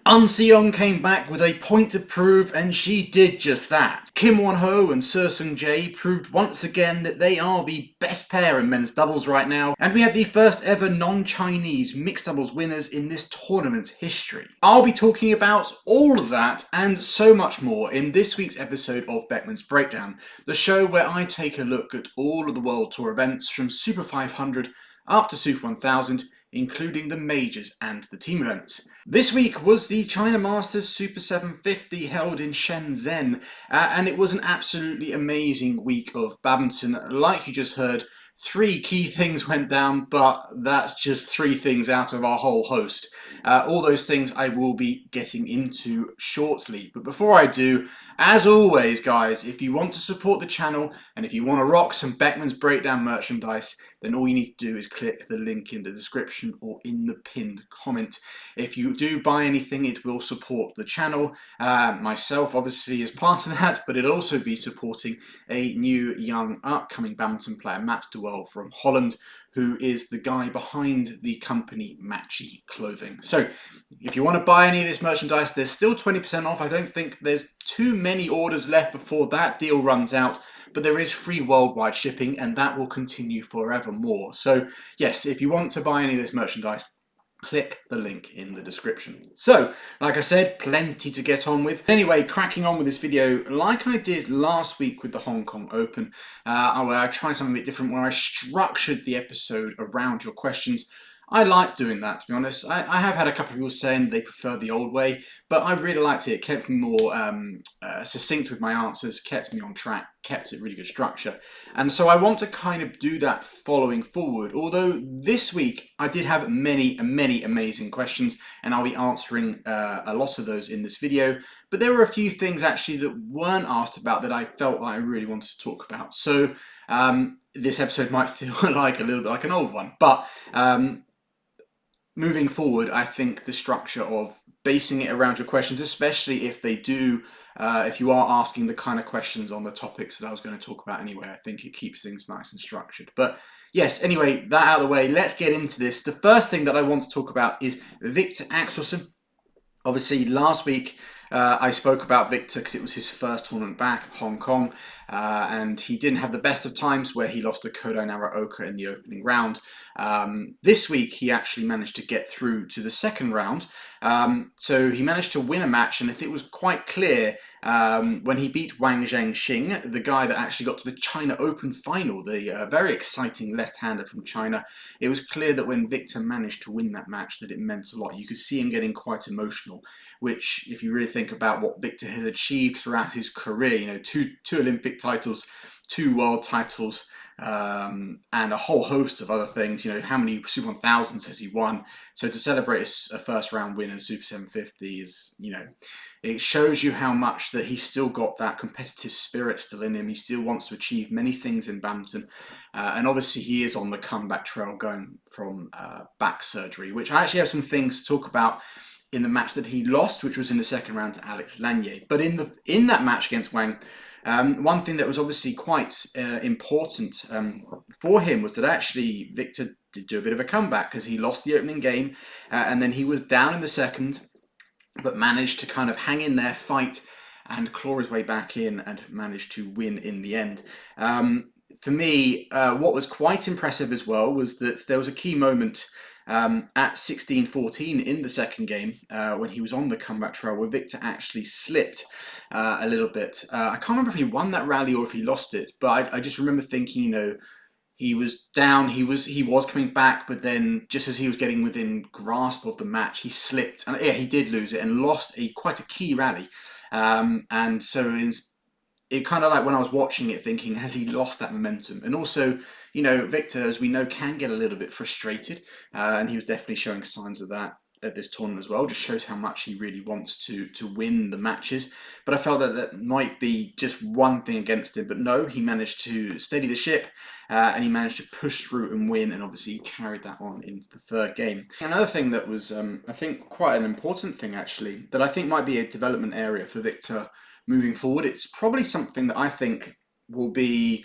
Seung came back with a point to prove, and she did just that. Kim Won-ho and Seung proved once again that they are the best pair in men's doubles right now, and we had the first ever non-Chinese mixed doubles winners in this tournament's history. I'll be talking about all of that and so much more in this week's episode of Beckman's Breakdown, the show where I take a look at all of the World Tour events from Super 500 up to Super 1000, including the majors and the team events. This week was the China Masters Super 750 held in Shenzhen, and it was an absolutely amazing week of badminton. Like you just heard, 3 key things went down, but that's just 3 things out of our whole host. All those things I will be getting into shortly. But before I do, as always, guys, if you want to support the channel and if you want to rock some Beckman's Breakdown merchandise, then all you need to do is click the link in the description or in the pinned comment. If you do buy anything, it will support the channel. Myself, obviously, is part of that, but it'll also be supporting a new, young, upcoming badminton player, Matt de Waal from Holland, who is the guy behind the company Matchy Clothing. So if you want to buy any of this merchandise, there's still 20% off. I don't think there's too many orders left before that deal runs out, but there is free worldwide shipping, and that will continue forevermore. So yes, if you want to buy any of this merchandise, click the link in the description. So, like I said, plenty to get on with. Anyway, cracking on with this video, like I did last week with the Hong Kong Open, where I tried something a bit different, where I structured the episode around your questions. I like doing that, to be honest. I have had a couple of people saying they prefer the old way, but I really liked it. It kept me more succinct with my answers, kept me on track, kept it really good structure. And so I want to kind of do that following forward. Although this week I did have many amazing questions, and I'll be answering a lot of those in this video. But there were a few things actually that weren't asked about that I felt that I really wanted to talk about. So this episode might feel like a little bit like an old one, but moving forward, I think the structure of basing it around your questions, especially if they do, if you are asking the kind of questions on the topics that I was going to talk about anyway, I think it keeps things nice and structured. But yes, anyway, that out of the way, let's get into this. The first thing that I want to talk about is Viktor Axelsen. Obviously, last week I spoke about Viktor because it was his first tournament back, Hong Kong, and he didn't have the best of times where he lost to Kodai Naraoka in the opening round. This week he actually managed to get through to the second round, so he managed to win a match, and if it was quite clear when he beat Wang Sheng, the guy that actually got to the China Open final, the very exciting left-hander from China, it was clear that when Viktor managed to win that match that it meant a lot. You could see him getting quite emotional, which, if you really think about what Viktor has achieved throughout his career, you know, two Olympic titles, 2 world titles, and a whole host of other things. You know, how many Super 1000s has he won? So to celebrate a first round win in Super 750 is, you know, it shows you how much that he's still got that competitive spirit still in him. He still wants to achieve many things in badminton, and obviously he is on the comeback trail, going from back surgery, which I actually have some things to talk about in the match that he lost, which was in the second round to Alex Lanier. But in that match against Wang, one thing that was obviously quite important for him was that actually Viktor did do a bit of a comeback, because he lost the opening game and then he was down in the second, but managed to kind of hang in there, fight, and claw his way back in and managed to win in the end. For me, what was quite impressive as well was that there was a key moment at 16-14 in the second game when he was on the comeback trail, where Viktor actually slipped a little bit. I can't remember if he won that rally or if he lost it, but I just remember thinking, you know, he was down, he was coming back, but then just as he was getting within grasp of the match, he slipped, and yeah, he did lose it and lost quite a key rally. And so it kind of, like, when I was watching it, thinking, has he lost that momentum? And also, you know, Viktor, as we know, can get a little bit frustrated, and he was definitely showing signs of that at this tournament as well. Just shows how much he really wants to win the matches. But I felt that that might be just one thing against him. But no, he managed to steady the ship, and he managed to push through and win, and obviously he carried that on into the third game. Another thing that was, I think, quite an important thing, actually, that I think might be a development area for Viktor moving forward. It's probably something that I think will be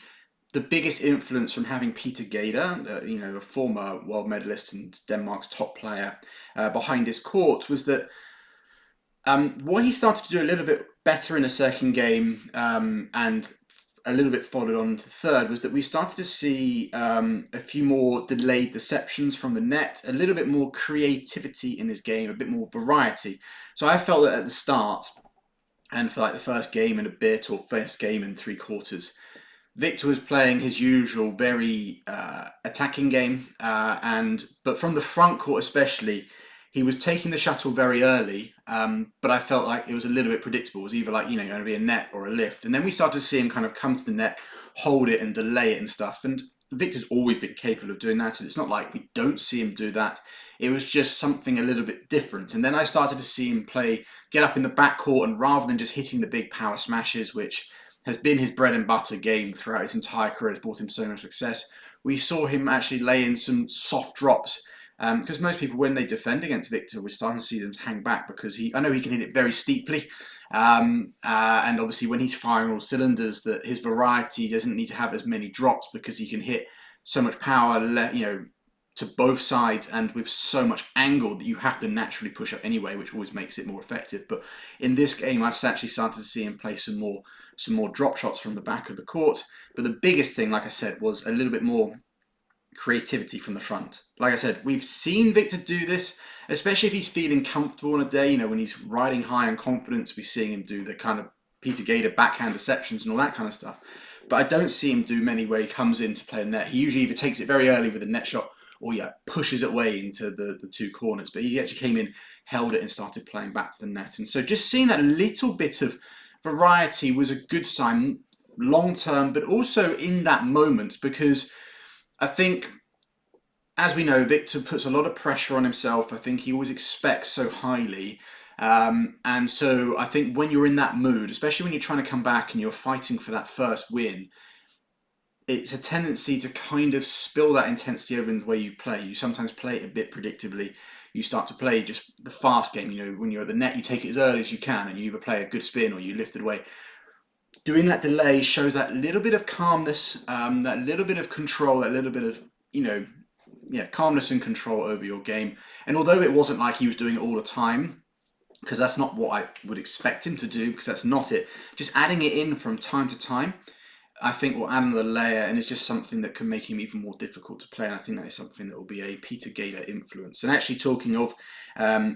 the biggest influence from having Peter Gader, you know, a former world medalist and Denmark's top player, behind his court, was that What he started to do a little bit better in the second game, and a little bit followed on to third, was that we started to see a few more delayed deceptions from the net, a little bit more creativity in his game, a bit more variety. So I felt that at the start, and for like the first game and a bit, or first game and 3/4, Viktor was playing his usual very attacking game, but from the front court especially, he was taking the shuttle very early. But I felt like it was a little bit predictable. It was either like going to be a net or a lift, and then we started to see him kind of come to the net, hold it, and delay it and stuff. And Viktor's always been capable of doing that, and it's not like we don't see him do that. It was just something a little bit different. And then I started to see him get up in the backcourt, and rather than just hitting the big power smashes, which has been his bread and butter game throughout his entire career, has brought him so much success, we saw him actually lay in some soft drops. Because most people, when they defend against Viktor, we're starting to see them hang back because I know he can hit it very steeply. And obviously when he's firing all cylinders, that his variety doesn't need to have as many drops because he can hit so much power, to both sides, and with so much angle that you have to naturally push up anyway, which always makes it more effective. But in this game, I actually started to see him play some more drop shots from the back of the court. But the biggest thing, like I said, was a little bit more creativity from the front. Like I said, we've seen Viktor do this, especially if he's feeling comfortable on a day, when he's riding high on confidence. We're seeing him do the kind of Peter Gator backhand deceptions and all that kind of stuff. But I don't see him do many where he comes in to play a net. He usually either takes it very early with a net shot, or pushes it away into the two corners. But he actually came in, held it, and started playing back to the net. And so just seeing that little bit of variety was a good sign long term, but also in that moment, because I think, as we know, Viktor puts a lot of pressure on himself. I think he always expects so highly. And so I think when you're in that mood, especially when you're trying to come back and you're fighting for that first win, it's a tendency to kind of spill that intensity over in the way you play. You sometimes play it a bit predictably. You start to play just the fast game. When you're at the net, you take it as early as you can, and you either play a good spin or you lift it away. Doing that delay shows that little bit of calmness, that little bit of control, that little bit of, calmness and control over your game. And although it wasn't like he was doing it all the time, because that's not what I would expect him to do, because that's not it, just adding it in from time to time, I think will add another layer, and it's just something that can make him even more difficult to play. And I think that is something that will be a Peter Gator influence. And actually, talking of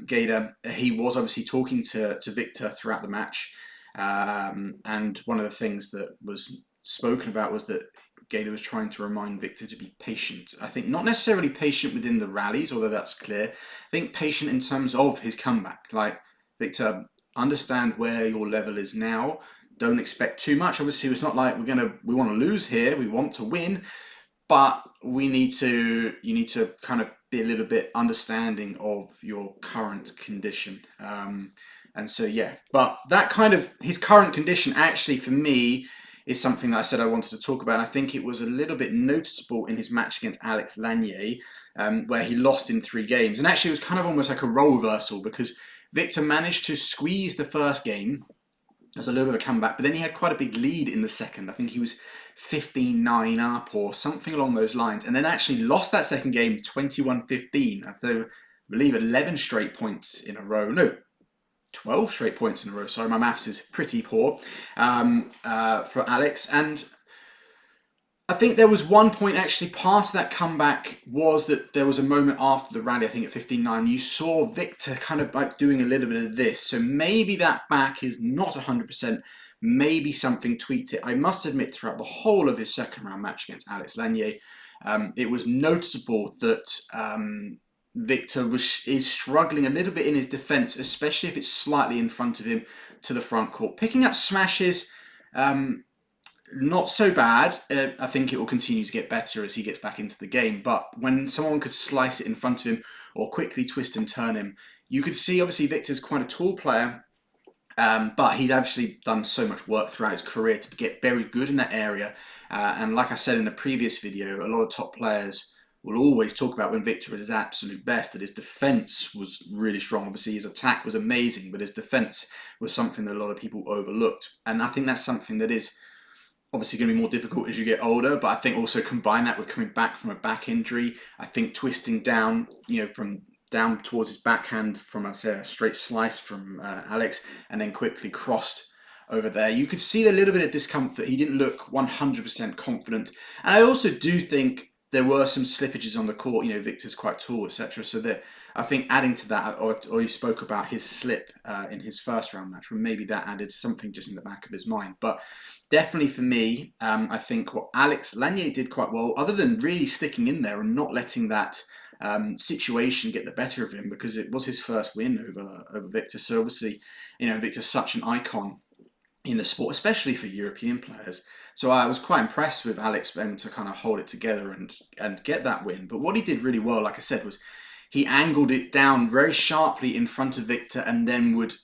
Gator, he was obviously talking to Viktor throughout the match. And one of the things that was spoken about was that Gator was trying to remind Viktor to be patient. I think not necessarily patient within the rallies, although that's clear. I think patient in terms of his comeback. Like, Viktor, understand where your level is now. Don't expect too much. Obviously, it's not like we want to lose here. We want to win, but you need to kind of be a little bit understanding of your current condition. And so, but that kind of his current condition actually for me is something that I said I wanted to talk about. And I think it was a little bit noticeable in his match against Alex Lanier, where he lost in 3 games. And actually, it was kind of almost like a role reversal, because Viktor managed to squeeze the first game. There's a little bit of a comeback, but then he had quite a big lead in the second. I think he was 15-9 up or something along those lines, and then actually lost that second game 21-15. I believe 11 straight points in a row. No, 12 straight points in a row. Sorry, my maths is pretty poor for Alex. And I think there was one point, actually, part of that comeback was that there was a moment after the rally, I think at 15-9, you saw Viktor kind of like doing a little bit of this. So maybe that back is not 100%, maybe something tweaked it. I must admit, throughout the whole of his second round match against Alex Lanier, it was noticeable that Viktor is struggling a little bit in his defense, especially if it's slightly in front of him to the front court. Picking up smashes, not so bad. I think it will continue to get better as he gets back into the game. But when someone could slice it in front of him or quickly twist and turn him, you could see obviously Viktor's quite a tall player, but he's actually done so much work throughout his career to get very good in that area. And like I said in the previous video, a lot of top players will always talk about when Viktor at his absolute best, that his defense was really strong. Obviously, his attack was amazing, but his defense was something that a lot of people overlooked. And I think that's something that is obviously going to be more difficult as you get older, but I think also combine that with coming back from a back injury. I think twisting down, from down towards his backhand from, say, a straight slice from Alex, and then quickly crossed over there. You could see a little bit of discomfort. He didn't look 100% confident. And I also do think there were some slippages on the court. You know, Viktor's quite tall, etc. So that I think adding to that, or he spoke about his slip in his first round match, where maybe that added something just in the back of his mind. But definitely for me, I think what Alex Lanier did quite well, other than really sticking in there and not letting that situation get the better of him, because it was his first win over Viktor. So obviously, you know, Viktor's such an icon in the sport, especially for European players. So I was quite impressed with Alex Ben to kind of hold it together and get that win. But what he did really well, like I said, was he angled it down very sharply in front of Viktor, and then would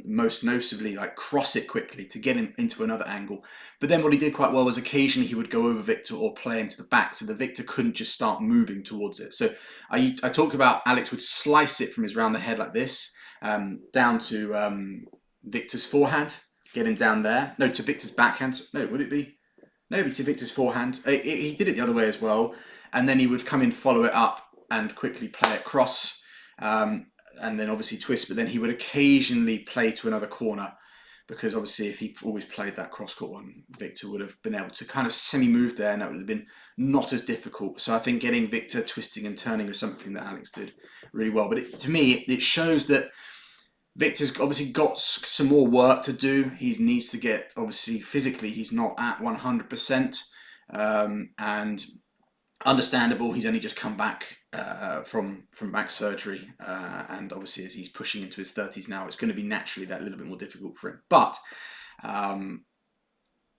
most noticeably like cross it quickly to get him into another angle. But then what he did quite well was occasionally he would go over Viktor or play him to the back, so the Viktor couldn't just start moving towards it. So I talked about Alex would slice it from his round the head like this, down to Viktor's forehand, get him down there. No, to Viktor's backhand. No, would it be? No, it'd be to Viktor's forehand. He did it the other way as well. And then he would come in, follow it up, and quickly play it cross. And then obviously twist. But then he would occasionally play to another corner, because obviously if he always played that cross-court one, Viktor would have been able to kind of semi-move there, and that would have been not as difficult. So I think getting Viktor twisting and turning is something that Alex did really well. But to me, it shows that Viktor's obviously got some more work to do. He needs to get, obviously, physically, he's not at 100%. And understandable, he's only just come back from back surgery. And obviously, as he's pushing into his 30s now, it's going to be naturally that little bit more difficult for him. But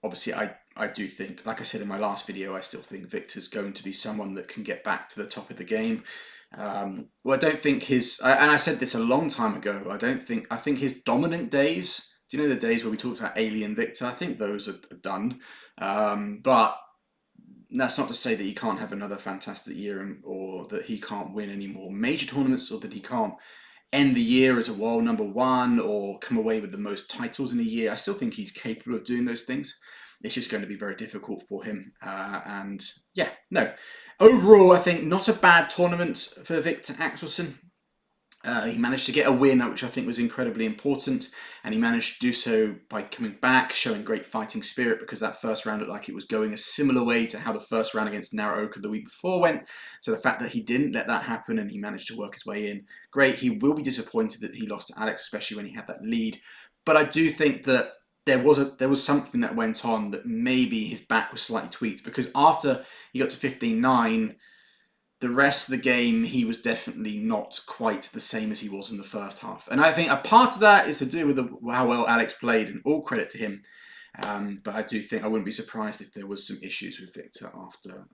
obviously, I do think, like I said in my last video, I still think Viktor's going to be someone that can get back to the top of the game. Well, I don't think and I said this a long time ago, I think his dominant days, do you know the days where we talked about Alien Viktor? I think those are done. But that's not to say that he can't have another fantastic year, or that he can't win any more major tournaments, or that he can't end the year as a world number one, or come away with the most titles in a year. I still think he's capable of doing those things. It's just going to be very difficult for him. And yeah, no. Overall, I think not a bad tournament for Viktor Axelsen. He managed to get a win, which I think was incredibly important. And he managed to do so by coming back, showing great fighting spirit, because that first round looked like it was going a similar way to how the first round against Naruoka the week before went. So the fact that he didn't let that happen and he managed to work his way in, great. He will be disappointed that he lost to Alex, especially when he had that lead. But I do think that there was something that went on, that maybe his back was slightly tweaked, because after he got to 15-9, the rest of the game, he was definitely not quite the same as he was in the first half. And I think a part of that is to do with how well Alex played, and all credit to him. But I do think I wouldn't be surprised if there was some issues with Viktor after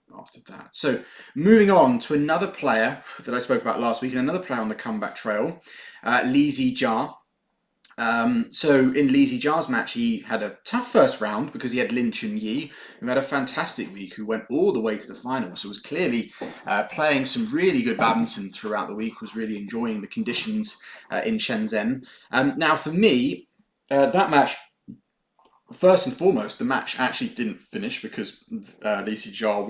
that. So moving on to another player that I spoke about last week, and another player on the comeback trail, Zii Jia. So in Zii Jia's match, he had a tough first round because he had Ren Xiang Yu, who had a fantastic week, who went all the way to the final. So was clearly playing some really good badminton throughout the week, was really enjoying the conditions in Shenzhen. Now for me, that match, first and foremost, the match actually didn't finish because Zii Jia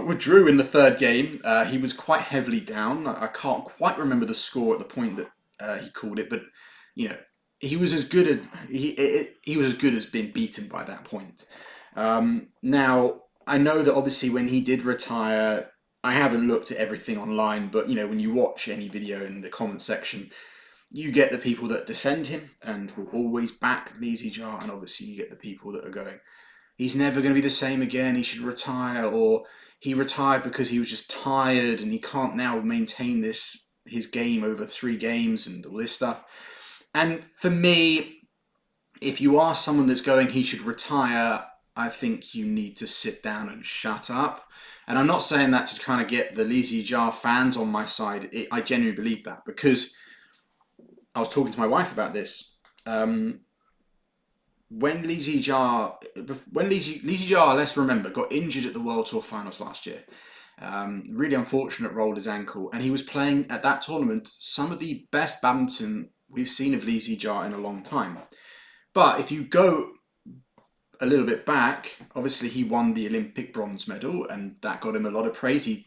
withdrew in the third game. He was quite heavily down. I can't quite remember the score at the point that he called it, but you know, he was as good as being beaten by that point. Now I know that obviously when he did retire, I haven't looked at everything online, but you know, when you watch any video in the comment section, you get the people that defend him and will always back Zii Jia, and obviously you get the people that are going, he's never going to be the same again, he should retire, or he retired because he was just tired and he can't now maintain his game over 3 games and all this stuff. And for me, if you are someone that's going, he should retire, I think you need to sit down and shut up. And I'm not saying that to kind of get the Zii Jia fans on my side. I genuinely believe that, because I was talking to my wife about this. When Zii Jia, let's remember, got injured at the World Tour Finals last year. Really unfortunate, rolled his ankle, and he was playing at that tournament some of the best badminton we've seen of Zii Jia in a long time. But if you go a little bit back, obviously he won the Olympic bronze medal, and that got him a lot of praise. He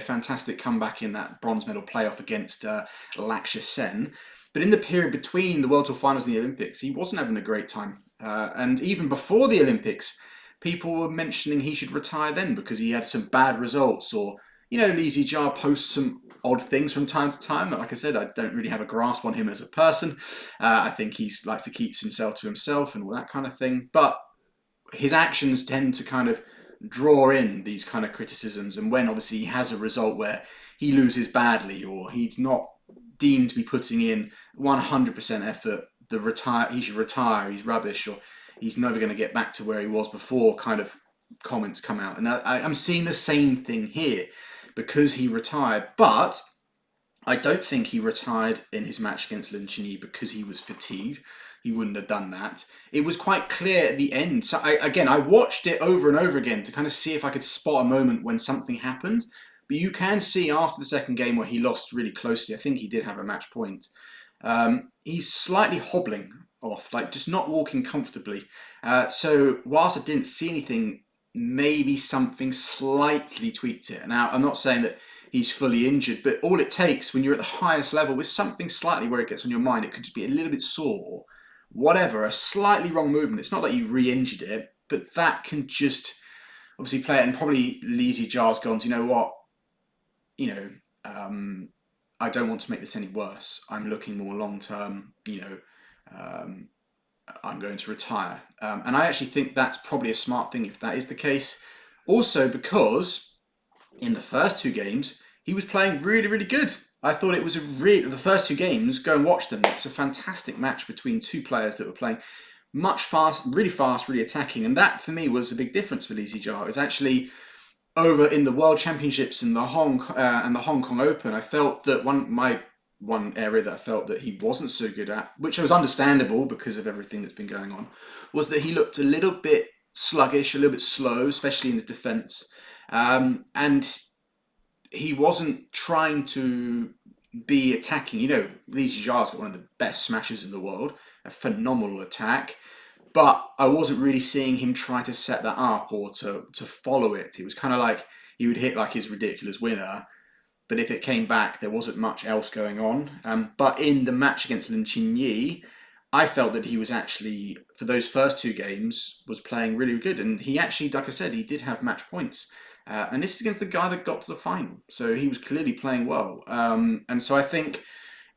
fantastic comeback in that bronze medal playoff against Sen. But in the period between the World Tour Finals and the Olympics, he wasn't having a great time. And even before the Olympics, people were mentioning he should retire then because he had some bad results, or Zii Jia posts some odd things from time to time. Like I said, I don't really have a grasp on him as a person. I think he likes to keep himself to himself and all that kind of thing. But his actions tend to kind of draw in these kind of criticisms. And when obviously he has a result where he loses badly, or he's not deemed to be putting in 100% effort, he should retire, he's rubbish, or he's never going to get back to where he was before kind of comments come out. And I'm seeing the same thing here because he retired. But I don't think he retired in his match against Ren Xiang Yu because he was fatigued. He wouldn't have done that. It was quite clear at the end. So I watched it over and over again to kind of see if I could spot a moment when something happened. But you can see after the second game where he lost really closely, I think he did have a match point. He's slightly hobbling off, like just not walking comfortably. So whilst I didn't see anything, maybe something slightly tweaked it. Now, I'm not saying that he's fully injured, but all it takes when you're at the highest level with something slightly where it gets on your mind, it could just be a little bit sore, whatever, a slightly wrong movement. It's not like you re-injured it, but that can just obviously play it. And probably Zii Jia's gone, you know what, I don't want to make this any worse. I'm looking more long-term, I'm going to retire. And I actually think that's probably a smart thing if that is the case. Also because in the first two games, he was playing really, really good. I thought it was the first two games, go and watch them. It's a fantastic match between two players that were playing fast, really attacking. And that, for me, was a big difference for Zii Jia. It was actually over in the World Championships and the Hong Kong Open. I felt that one area that I felt that he wasn't so good at, which was understandable because of everything that's been going on, was that he looked a little bit sluggish, a little bit slow, especially in his defence. And he wasn't trying to be attacking. Zii Jia's got one of the best smashes in the world, a phenomenal attack. But I wasn't really seeing him try to set that up or to follow it. It was kind of like he would hit like his ridiculous winner, but if it came back, there wasn't much else going on. But in the match against Ren Xiang Yu, I felt that he was actually, for those first two games, was playing really good. And he actually, like I said, he did have match points. And this is against the guy that got to the final. So he was clearly playing well. And so I think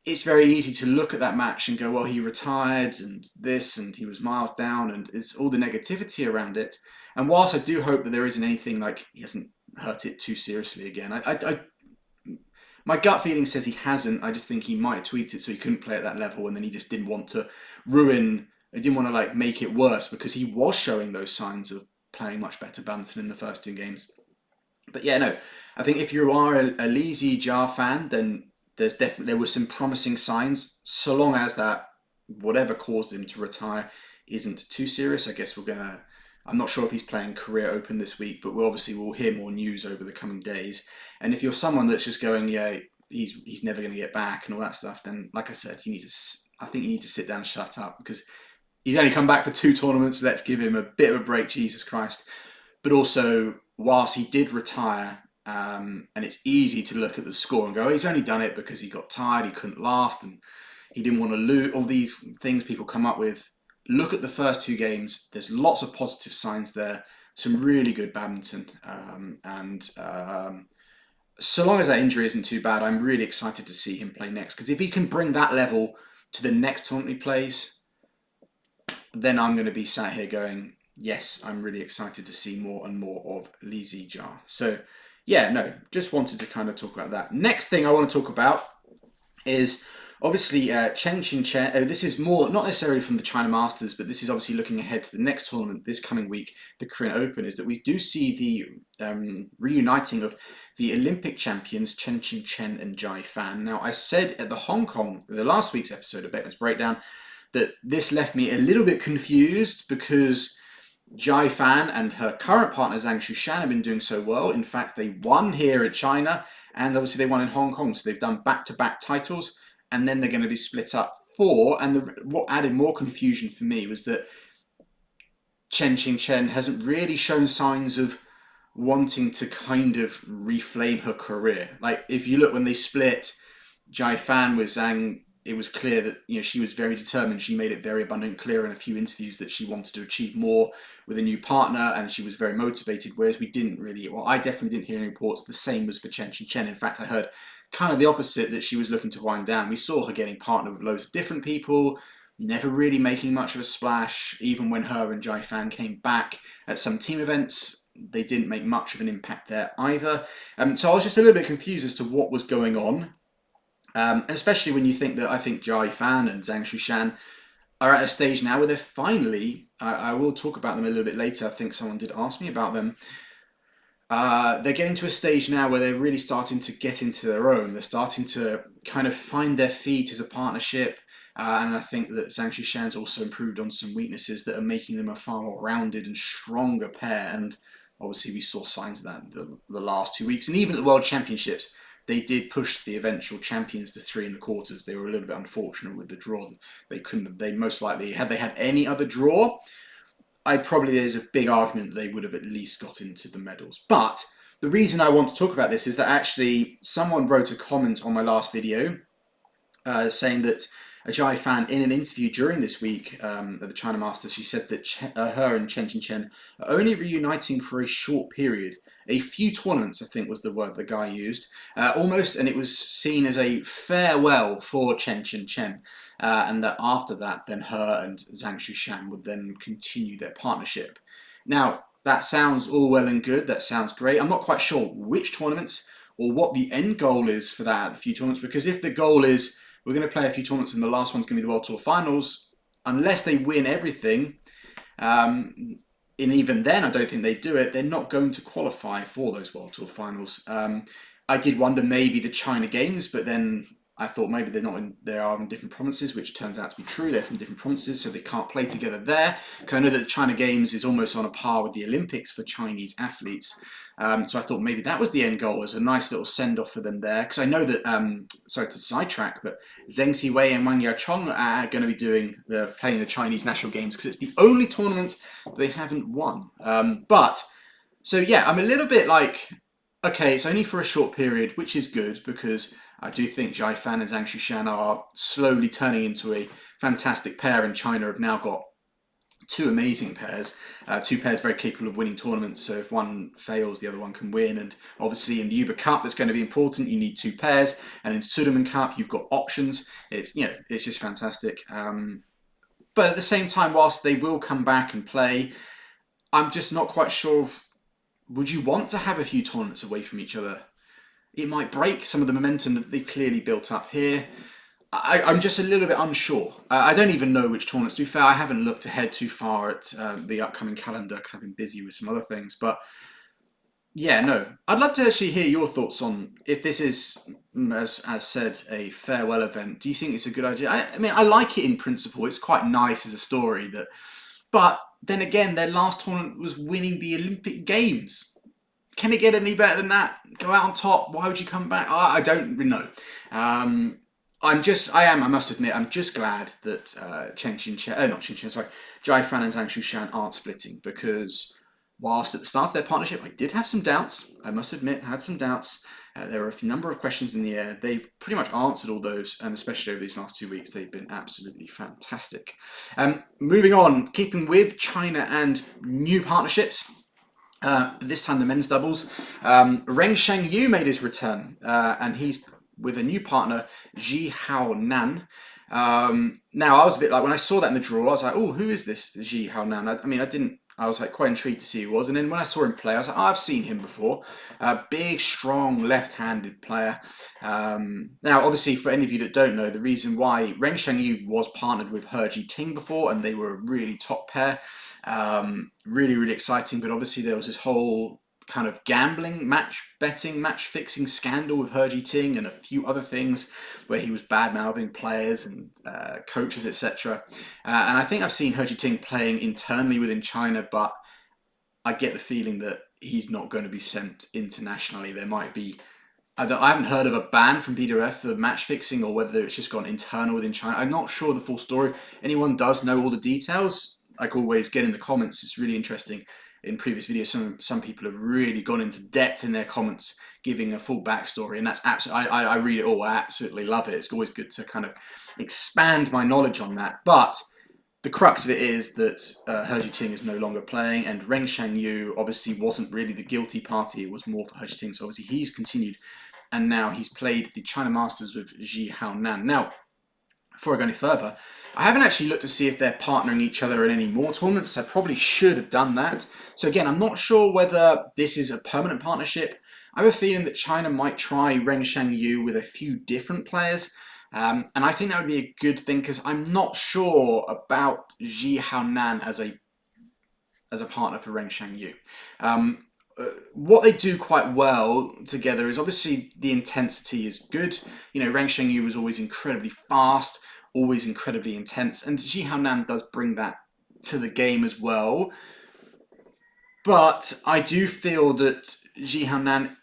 it's very easy to look at that match and go, well, he retired and this, and he was miles down, and it's all the negativity around it. And whilst I do hope that there isn't anything like he hasn't hurt it too seriously again, my gut feeling says he hasn't. I just think he might have tweaked it so he couldn't play at that level, and then he just didn't want to he didn't want to like make it worse because he was showing those signs of playing much better badminton in the first two games. But yeah, no, I think if you are a Zii Jia fan, then there were some promising signs, so long as that whatever caused him to retire isn't too serious. I guess I'm not sure if he's playing Korea Open this week, but we'll hear more news over the coming days. And if you're someone that's just going, yeah, he's never going to get back and all that stuff, then like I said, I think you need to sit down and shut up because he's only come back for 2 tournaments. So let's give him a bit of a break, Jesus Christ. But also, whilst he did retire, and it's easy to look at the score and go, oh, he's only done it because he got tired, he couldn't last, and he didn't want to lose. All these things people come up with. Look at the first 2 games. There's lots of positive signs there. Some really good badminton. So long as that injury isn't too bad, I'm really excited to see him play next. Because if he can bring that level to the next tournament he plays, then I'm going to be sat here going, yes, I'm really excited to see more and more of Zii Jia. So yeah, no, just wanted to kind of talk about that. Next thing I want to talk about is obviously Chen. This is more, not necessarily from the China Masters, but this is obviously looking ahead to the next tournament this coming week, the Korean Open, is that we do see the reuniting of the Olympic champions Chen and Yifan. Now, I said at the last week's episode of Beckman's Breakdown, that this left me a little bit confused because Yifan and her current partner Zhang have been doing so well. In fact, they won here at China, and obviously they won in Hong Kong. So they've done back-to-back titles, and then they're going to be split up 4. And what added more confusion for me was that Chen hasn't really shown signs of wanting to kind of reflame her career. Like if you look when they split Yifan with Zhang, it was clear that she was very determined. She made it very abundant clear in a few interviews that she wanted to achieve more with a new partner, and she was very motivated. Whereas we didn't really, well, I definitely didn't hear any reports. The same was for Chen. In fact, I heard kind of the opposite, that she was looking to wind down. We saw her getting partnered with loads of different people, never really making much of a splash. Even when her and Yifan came back at some team events, they didn't make much of an impact there either. So I was just a little bit confused as to what was going on. And especially when you think that I think Yifan and Zhang Shushan are at a stage now where they're finally, I will talk about them a little bit later. I think someone did ask me about them. They're getting to a stage now where they're really starting to get into their own. They're starting to kind of find their feet as a partnership. And I think that Zhang Shushan's also improved on some weaknesses that are making them a far more rounded and stronger pair. And obviously we saw signs of that in the last 2 weeks. And even at the World Championships, they did push the eventual champions to 3 1/4. They were a little bit unfortunate with the draw. They couldn't have, they most likely, had they had any other draw, there's a big argument that they would have at least got into the medals. But the reason I want to talk about this is that actually someone wrote a comment on my last video saying that a Yifan, in an interview during this week at the China Masters, she said that her and Chen are only reuniting for a short period. A few tournaments, I think was the word the guy used, almost, and it was seen as a farewell for Chen, and that after that, then her and Zhang Shushan would then continue their partnership. Now, that sounds all well and good, that sounds great. I'm not quite sure which tournaments or what the end goal is for that few tournaments, because if the goal is we're going to play a few tournaments and the last one's going to be the World Tour Finals, unless they win everything, and even then I don't think they do it, they're not going to qualify for those World Tour Finals. I did wonder maybe the China Games, but then I thought maybe they are in different provinces, which turns out to be true. They're from different provinces, so they can't play together there. Because I know that the China Games is almost on a par with the Olympics for Chinese athletes. So I thought maybe that was the end goal, as a nice little send-off for them there. Because I know that, sorry to sidetrack, but Zheng Siwei and Wang Yachong are going to be playing the Chinese national games, because it's the only tournament they haven't won. So yeah, I'm a little bit like, okay, it's only for a short period, which is good, because I do think Yifan and Zhang Shushan are slowly turning into a fantastic pair, and China have now got 2 amazing pairs, 2 pairs very capable of winning tournaments. So if one fails, the other one can win. And obviously in the Uber Cup, that's going to be important. You need 2 pairs, and in Sudirman Cup, you've got options. It's just fantastic. But at the same time, whilst they will come back and play, I'm just not quite sure. Would you want to have a few tournaments away from each other? It might break some of the momentum that they've clearly built up here. I'm just a little bit unsure. I don't even know which tournaments. To be fair, I haven't looked ahead too far at the upcoming calendar because I've been busy with some other things. But yeah, no. I'd love to actually hear your thoughts on if this is, as said, a farewell event. Do you think it's a good idea? I mean, I like it in principle. It's quite nice as a story. But then again, their last tournament was winning the Olympic Games. Can it get any better than that? Go out on top. Why would you come back? I don't really know. I must admit, I'm just glad that Yifan and Zhang Shushan aren't splitting, because whilst at the start of their partnership, I did have some doubts. I must admit, I had some doubts. There were a number of questions in the air. They've pretty much answered all those, and especially over these last 2 weeks, they've been absolutely fantastic. Moving on, keeping with China and new partnerships. This time the men's doubles. Ren Xiang Yu made his return, and he's with a new partner, Zhi Nan. Now I was a bit like, when I saw that in the draw, I was like, oh, who is this Zhi Nan? I was like quite intrigued to see who he was. And then when I saw him play, I was like, oh, I've seen him before. Big, strong, left-handed player. Now, obviously, for any of you that don't know, the reason why Ren Xiang Yu was partnered with He Ting before, and they were a really top pair. Really, really exciting. But obviously there was this whole kind of gambling, match fixing scandal with He Ting and a few other things where he was bad-mouthing players and coaches, etc. And I think I've seen He Ting playing internally within China, but I get the feeling that he's not going to be sent internationally. There might be, I haven't heard of a ban from BWF for match fixing, or whether it's just gone internal within China. I'm not sure the full story. If anyone does know all the details, like always, get in the comments. It's really interesting in previous videos, some people have really gone into depth in their comments, giving a full backstory, and that's absolutely, I read it all. I absolutely love it. It's always good to kind of expand my knowledge on that. But the crux of it is that He Jia is no longer playing, and Ren Xiang Yu obviously wasn't really the guilty party. It was more for He Jia. So obviously he's continued, and now he's played the China Masters with Zhi Haonan. Now, before I go any further, I haven't actually looked to see if they're partnering each other in any more tournaments. I probably should have done that. So again, I'm not sure whether this is a permanent partnership. I have a feeling that China might try Ren Xiang Yu with a few different players. And I think that would be a good thing, because I'm not sure about Zhi Haonan as a partner for Ren Xiang Yu. What they do quite well together is obviously the intensity is good. You know, Ren Xiang Yu was always incredibly fast, always incredibly intense, and Zhi Haonan does bring that to the game as well. But I do feel that Zhi Haonan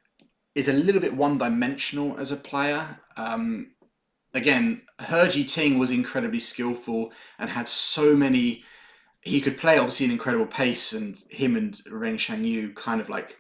is a little bit one-dimensional as a player. Again, He Jia was incredibly skillful and had so many. He could play obviously an incredible pace, and him and Ren Xiang Yu kind of like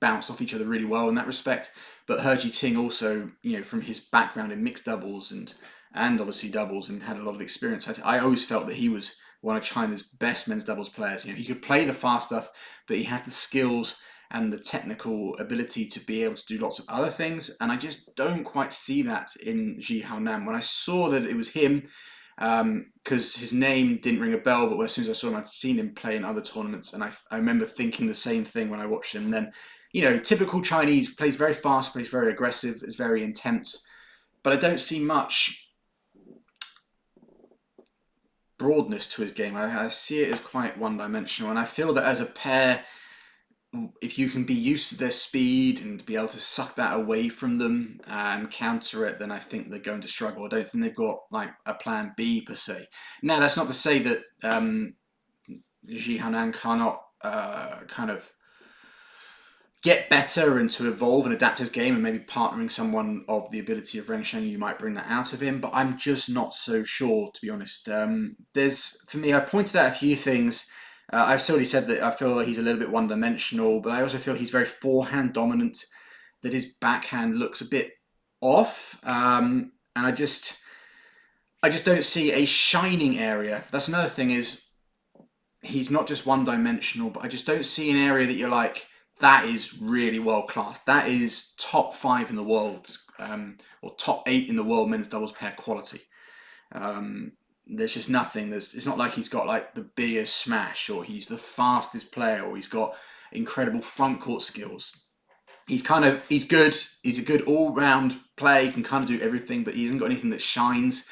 bounced off each other really well in that respect. But He Jia also, you know, from his background in mixed doubles and obviously doubles, and had a lot of experience. I always felt that he was one of China's best men's doubles players. You know, he could play the fast stuff, but he had the skills and the technical ability to be able to do lots of other things. And I just don't quite see that in Zhi Haonan. When I saw that it was him, because his name didn't ring a bell, but as soon as I saw him, I'd seen him play in other tournaments, and I remember thinking the same thing when I watched him. And then, you know, typical Chinese, plays very fast, plays very aggressive, is very intense, but I don't see much broadness to his game. I see it as quite one-dimensional, and I feel that as a pair, if you can be used to their speed and be able to suck that away from them and counter it, then I think they're going to struggle. I don't think they've got like a plan B per se. Now, that's not to say that Zhi Haonan cannot kind of get better and to evolve and adapt his game, and maybe partnering someone of the ability of Ren Xiang Yu might bring that out of him, but I'm just not so sure, to be honest. For me, I pointed out a few things. I've already said that I feel like he's a little bit one-dimensional, but I also feel he's very forehand dominant, that his backhand looks a bit off, and I just don't see a shining area. That's another thing, is he's not just one-dimensional, but I just don't see an area that you're like, that is really world-class. That is top 5 in the world, or top 8 in the world men's doubles pair quality. There's just nothing. It's not like he's got like the biggest smash, or he's the fastest player, or he's got incredible front court skills. He's good. He's a good all-round player. He can kind of do everything, but he hasn't got anything that shines.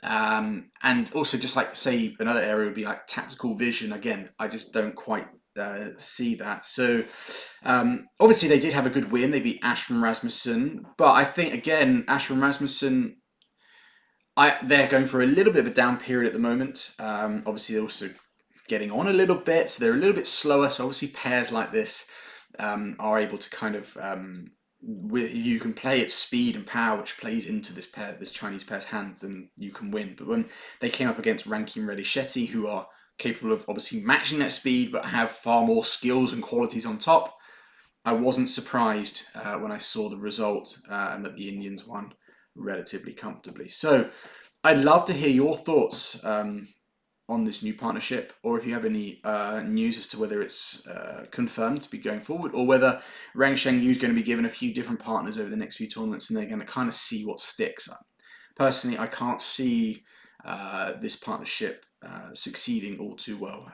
And also, just like, say, another area would be like tactical vision. Again, I just don't quite see that. So obviously they did have a good win. They beat Ashram Rasmussen, but I think again, Ashram Rasmussen, they're going for a little bit of a down period at the moment. Obviously they're also getting on a little bit, so they're a little bit slower. So obviously pairs like this are able to kind of you can play at speed and power, which plays into this Chinese pair's hands, and you can win. But when they came up against Rankin Reddy-Shetty, who are capable of obviously matching that speed, but have far more skills and qualities on top, I wasn't surprised when I saw the result and that the Indians won relatively comfortably. So I'd love to hear your thoughts on this new partnership, or if you have any news as to whether it's confirmed to be going forward, or whether Ren Xiang Yu is going to be given a few different partners over the next few tournaments, and they're going to kind of see what sticks. Personally, I can't see this partnership succeeding all too well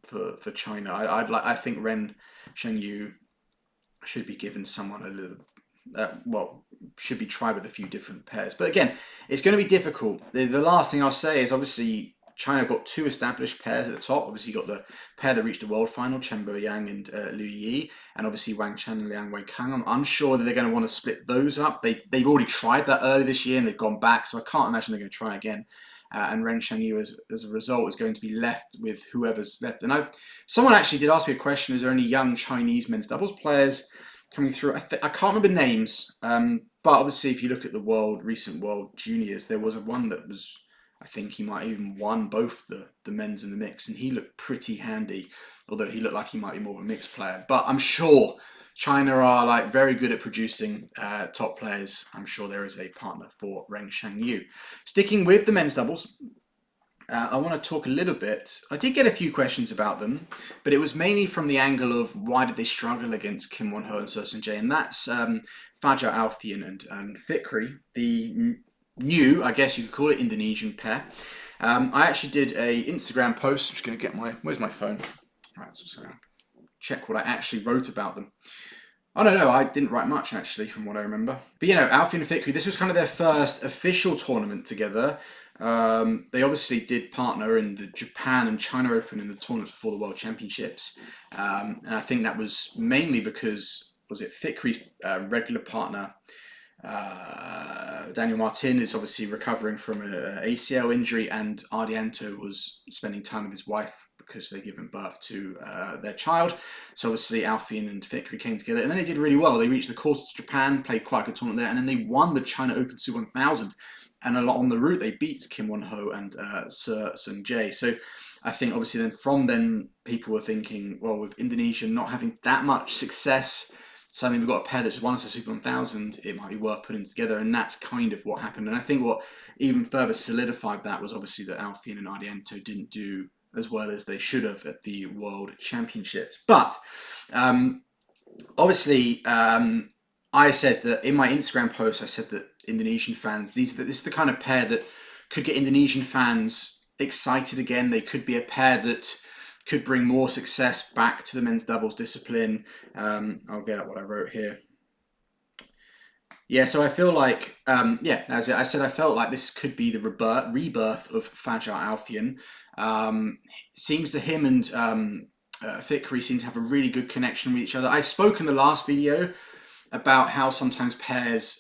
for China. I think Ren Xiang Yu should be given someone a little, should be tried with a few different pairs. But again, it's going to be difficult. The last thing I'll say is obviously China have got 2 established pairs at the top. Obviously, you've got the pair that reached the world final, Chen Boyang and Liu Yi, and obviously Wang Chen and Liang Weikang. I'm unsure that they're going to want to split those up. They've already tried that early this year and they've gone back, so I can't imagine they're going to try again. And Ren Xiang Yu, as a result, is going to be left with whoever's left. And someone actually did ask me a question: is there any young Chinese men's doubles players coming through? I can't remember names, but obviously, if you look at the recent world juniors, there was one that was I think he might have even won both the men's and the mix, and he looked pretty handy, although he looked like he might be more of a mixed player. But I'm sure China are like very good at producing top players. I'm sure there is a partner for Ren Xiang Yu. Sticking with the men's doubles, I want to talk a little bit. I did get a few questions about them, but it was mainly from the angle of why did they struggle against Kim Won-ho and Seo Seung-jae, and that's Fajar Alfian and Fikri, the new, I guess you could call it, Indonesian pair. I actually did a Instagram post. I'm just going to get where's my phone? Right, so check what I actually wrote about them. Oh, no, I didn't write much, actually, from what I remember. But, Alfian and Fikri, this was kind of their first official tournament together. They obviously did partner in the Japan and China Open in the tournament before the World Championships. And I think that was mainly because, was it Fikri's regular partner, Daniel Martin, is obviously recovering from an ACL injury, and Ardianto was spending time with his wife because they'd given birth to their child. So obviously Alfian and Fikri came together, and then they did really well. They reached the quarters to Japan, played quite a good tournament there, and then they won the China Open Super 1000. And a lot on the route, they beat Kim Won-ho and Seo Seung-jae. So I think obviously then people were thinking, well, with Indonesia not having that much success, suddenly we've got a pair that's won us a Super 1000, it might be worth putting together. And that's kind of what happened. And I think what even further solidified that was obviously that Alfian and Ardianto didn't do as well as they should have at the World Championships. But obviously, I said that in my Instagram post, I said that Indonesian fans, this is the kind of pair that could get Indonesian fans excited again. They could be a pair that could bring more success back to the men's doubles discipline. I'll get up what I wrote here. Yeah, so I feel like, as I said, I felt like this could be the rebirth of Fajar Alfian. Seems that him and Fikri seem to have a really good connection with each other. I spoke in the last video about how sometimes pairs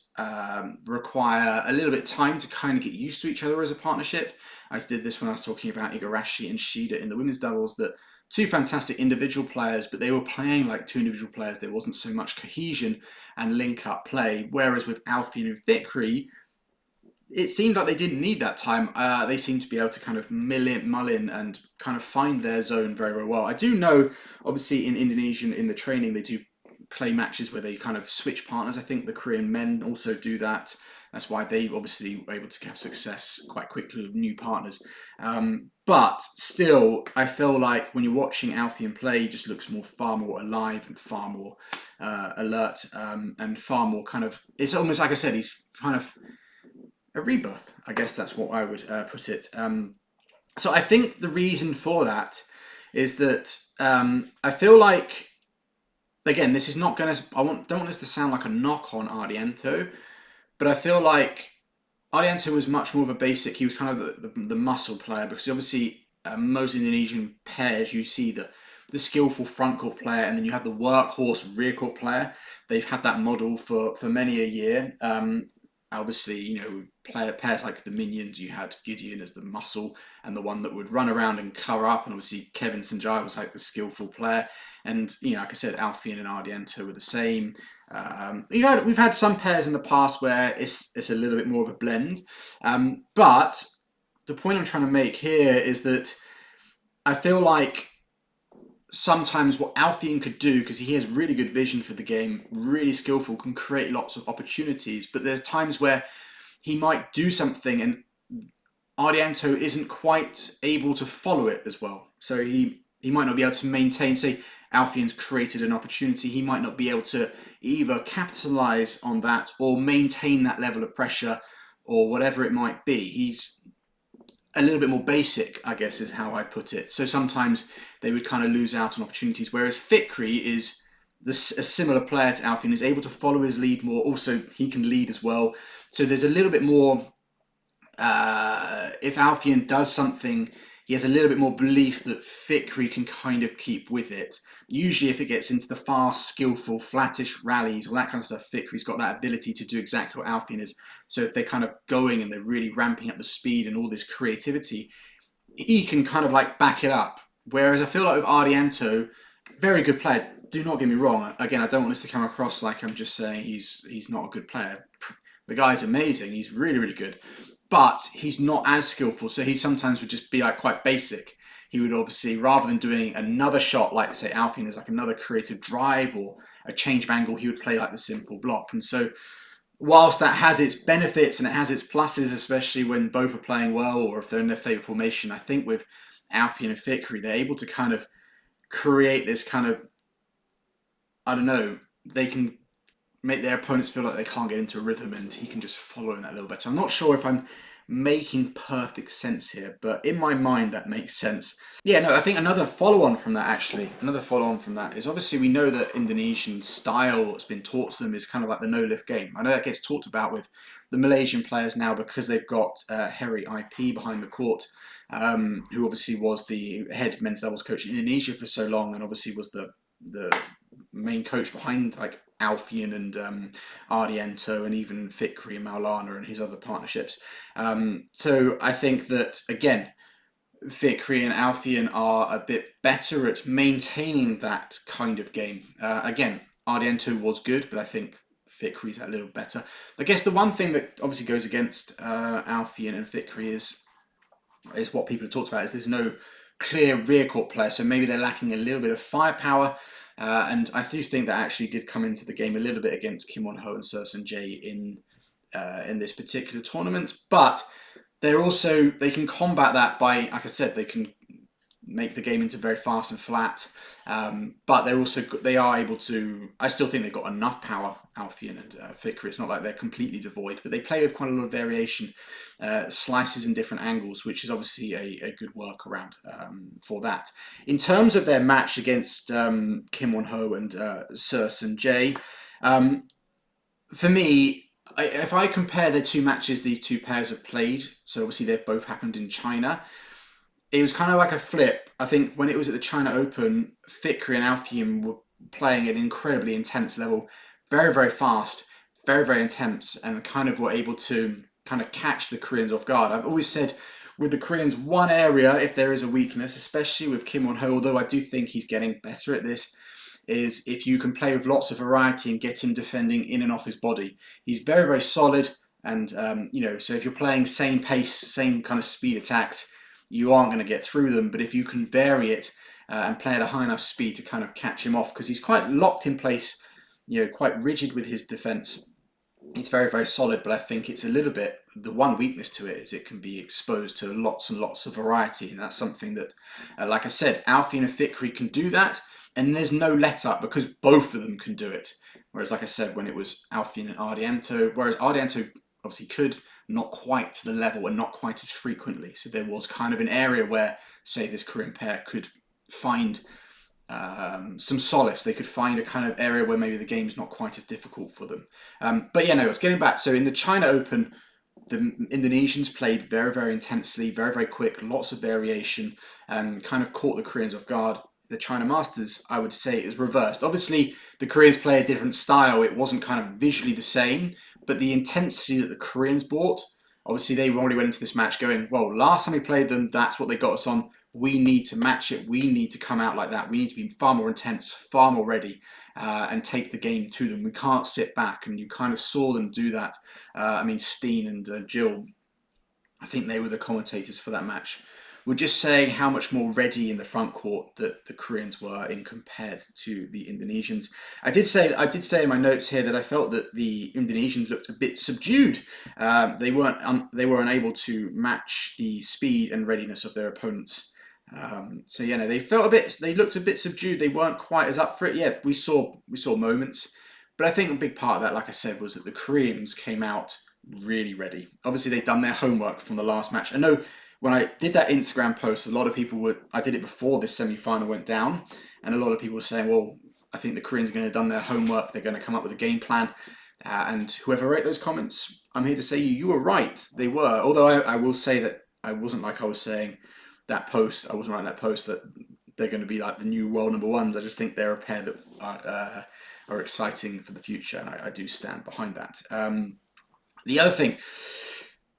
require a little bit of time to kind of get used to each other as a partnership. I did this when I was talking about Igarashi and Shida in the women's doubles, that two fantastic individual players, but they were playing like two individual players. There wasn't so much cohesion and link-up play. Whereas with Alfian and Fikri, it seemed like they didn't need that time. They seemed to be able to kind of mull in and kind of find their zone very, very well. I do know, obviously, in Indonesian, in the training, they do play matches where they kind of switch partners. I think the Korean men also do that. That's why they obviously were able to have success quite quickly with new partners. But still, I feel like when you're watching Alfian play, he just looks far more alive and far more alert and far more kind of, it's almost like I said, he's kind of a rebirth. I guess that's what I would put it. So I think the reason for that is that I feel like, again, this is not going to, don't want this to sound like a knock on Ardianto, but I feel like Ardianto was much more of a basic. He was kind of the muscle player, because obviously most Indonesian pairs, you see the skillful front court player, and then you have the workhorse rear court player. They've had that model for many a year. Obviously, pairs like the Minions, you had Gideon as the muscle and the one that would run around and cover up. And obviously, Kevin Sanjay was like the skillful player. And, like I said, Alfian and Ardianto were the same. We've had some pairs in the past where it's a little bit more of a blend. But the point I'm trying to make here is that I feel like sometimes what Alfian could do, because he has really good vision for the game, really skillful, can create lots of opportunities. But there's times where he might do something and Ardianto isn't quite able to follow it as well. So he might not be able to maintain, say, Alfian's created an opportunity. He might not be able to either capitalize on that or maintain that level of pressure or whatever it might be. He's a little bit more basic, I guess, is how I put it. So sometimes they would kind of lose out on opportunities, whereas Fikri is a similar player to Alfian, is able to follow his lead more. Also, he can lead as well. So there's a little bit more, if Alfian does something, he has a little bit more belief that Fikri can kind of keep with it. Usually if it gets into the fast, skillful, flattish rallies, all that kind of stuff, Fikri's got that ability to do exactly what Alfian is. So if they're kind of going and they're really ramping up the speed and all this creativity, he can kind of like back it up. Whereas I feel like with Ardianto, very good player, do not get me wrong. Again, I don't want this to come across like I'm just saying he's not a good player. The guy's amazing. He's really, really good. but he's not as skillful. So he sometimes would just be like quite basic. He would obviously, rather than doing another shot, like say Alfian is like another creative drive or a change of angle, he would play like the simple block. And so whilst that has its benefits and it has its pluses, especially when both are playing well or if they're in their favourite formation, I think with Alfian and Fikri, they're able to kind of create this kind of, I don't know, they can make their opponents feel like they can't get into a rhythm, and he can just follow in that a little better. I'm not sure if I'm making perfect sense here, but in my mind that makes sense. Yeah, no, I think another follow-on from that is obviously we know that Indonesian style that's been taught to them is kind of like the no-lift game. I know that gets talked about with the Malaysian players now because they've got Harry IP behind the court, who obviously was the head men's doubles coach in Indonesia for so long, and obviously was the main coach behind like Alfian and Ardiento and even Fikri and Maulana and his other partnerships. So I think that, again, Fikri and Alfian are a bit better at maintaining that kind of game. Again, Ardiento was good, but I think Fikri's a little better. I guess the one thing that obviously goes against Alfian and Fikri is what people have talked about, is there's no clear rear court player, so maybe they're lacking a little bit of firepower. And I do think that actually did come into the game a little bit against Kim Won-ho and Seung Jae in this particular tournament. But they can combat that by, like I said, they can make the game into very fast and flat. But they are able to. I still think they've got enough power, Alfian and Fikri. It's not like they're completely devoid, but they play with quite a lot of variation, slices in different angles, which is obviously a good workaround for that. In terms of their match against Kim Won-ho and Seung Jae, for me, if I compare the two matches these two pairs have played, so obviously they've both happened in China, it was kind of like a flip. I think when it was at the China Open, Fikri and Alfian were playing at an incredibly intense level, very, very fast, very, very intense, and kind of were able to kind of catch the Koreans off guard. I've always said with the Koreans, one area, if there is a weakness, especially with Kim Won-ho, although I do think he's getting better at this, is if you can play with lots of variety and get him defending in and off his body. He's very, very solid, and so if you're playing same pace, same kind of speed attacks, you aren't going to get through them. But if you can vary it and play at a high enough speed to kind of catch him off, because he's quite locked in place, quite rigid with his defense. It's very, very solid, but I think it's a little bit, the one weakness to it is it can be exposed to lots and lots of variety, and that's something that, like I said, Alfian and Fikri can do that, and there's no let up because both of them can do it. Whereas, like I said, when it was Alfian and Ardiento, whereas Ardiento obviously could, not quite to the level and not quite as frequently. So there was kind of an area where, say, this Korean pair could find some solace. They could find a kind of area where maybe the game's not quite as difficult for them. But yeah, no, it's getting back. So in the China Open, the Indonesians played very, very intensely, very, very quick, lots of variation, and kind of caught the Koreans off guard. The China Masters, I would say, is reversed. Obviously, the Koreans play a different style. It wasn't kind of visually the same, but the intensity that the Koreans brought, obviously they already went into this match going, well, last time we played them, that's what they got us on. We need to match it. We need to come out like that. We need to be far more intense, far more ready, and take the game to them. We can't sit back, and you kind of saw them do that. Steen and Jill, I think they were the commentators for that match, were just saying how much more ready in the front court that the Koreans were in compared to the Indonesians. I did say in my notes here that I felt that the Indonesians looked a bit subdued. They were unable to match the speed and readiness of their opponents. They looked a bit subdued. They weren't quite as up for it. Yeah, we saw moments, but I think a big part of that, like I said, was that the Koreans came out really ready. Obviously, they'd done their homework from the last match. I know when I did that Instagram post, a lot of people I did it before this semi-final went down, and a lot of people were saying, well, I think the Koreans are going to have done their homework. They're going to come up with a game plan. And whoever wrote those comments, I'm here to say you were right. They were. Although I will say that I wasn't like I was saying that post. I wasn't writing that post that they're going to be like the new world number ones. I just think they're a pair that are exciting for the future, and I do stand behind that. The other thing,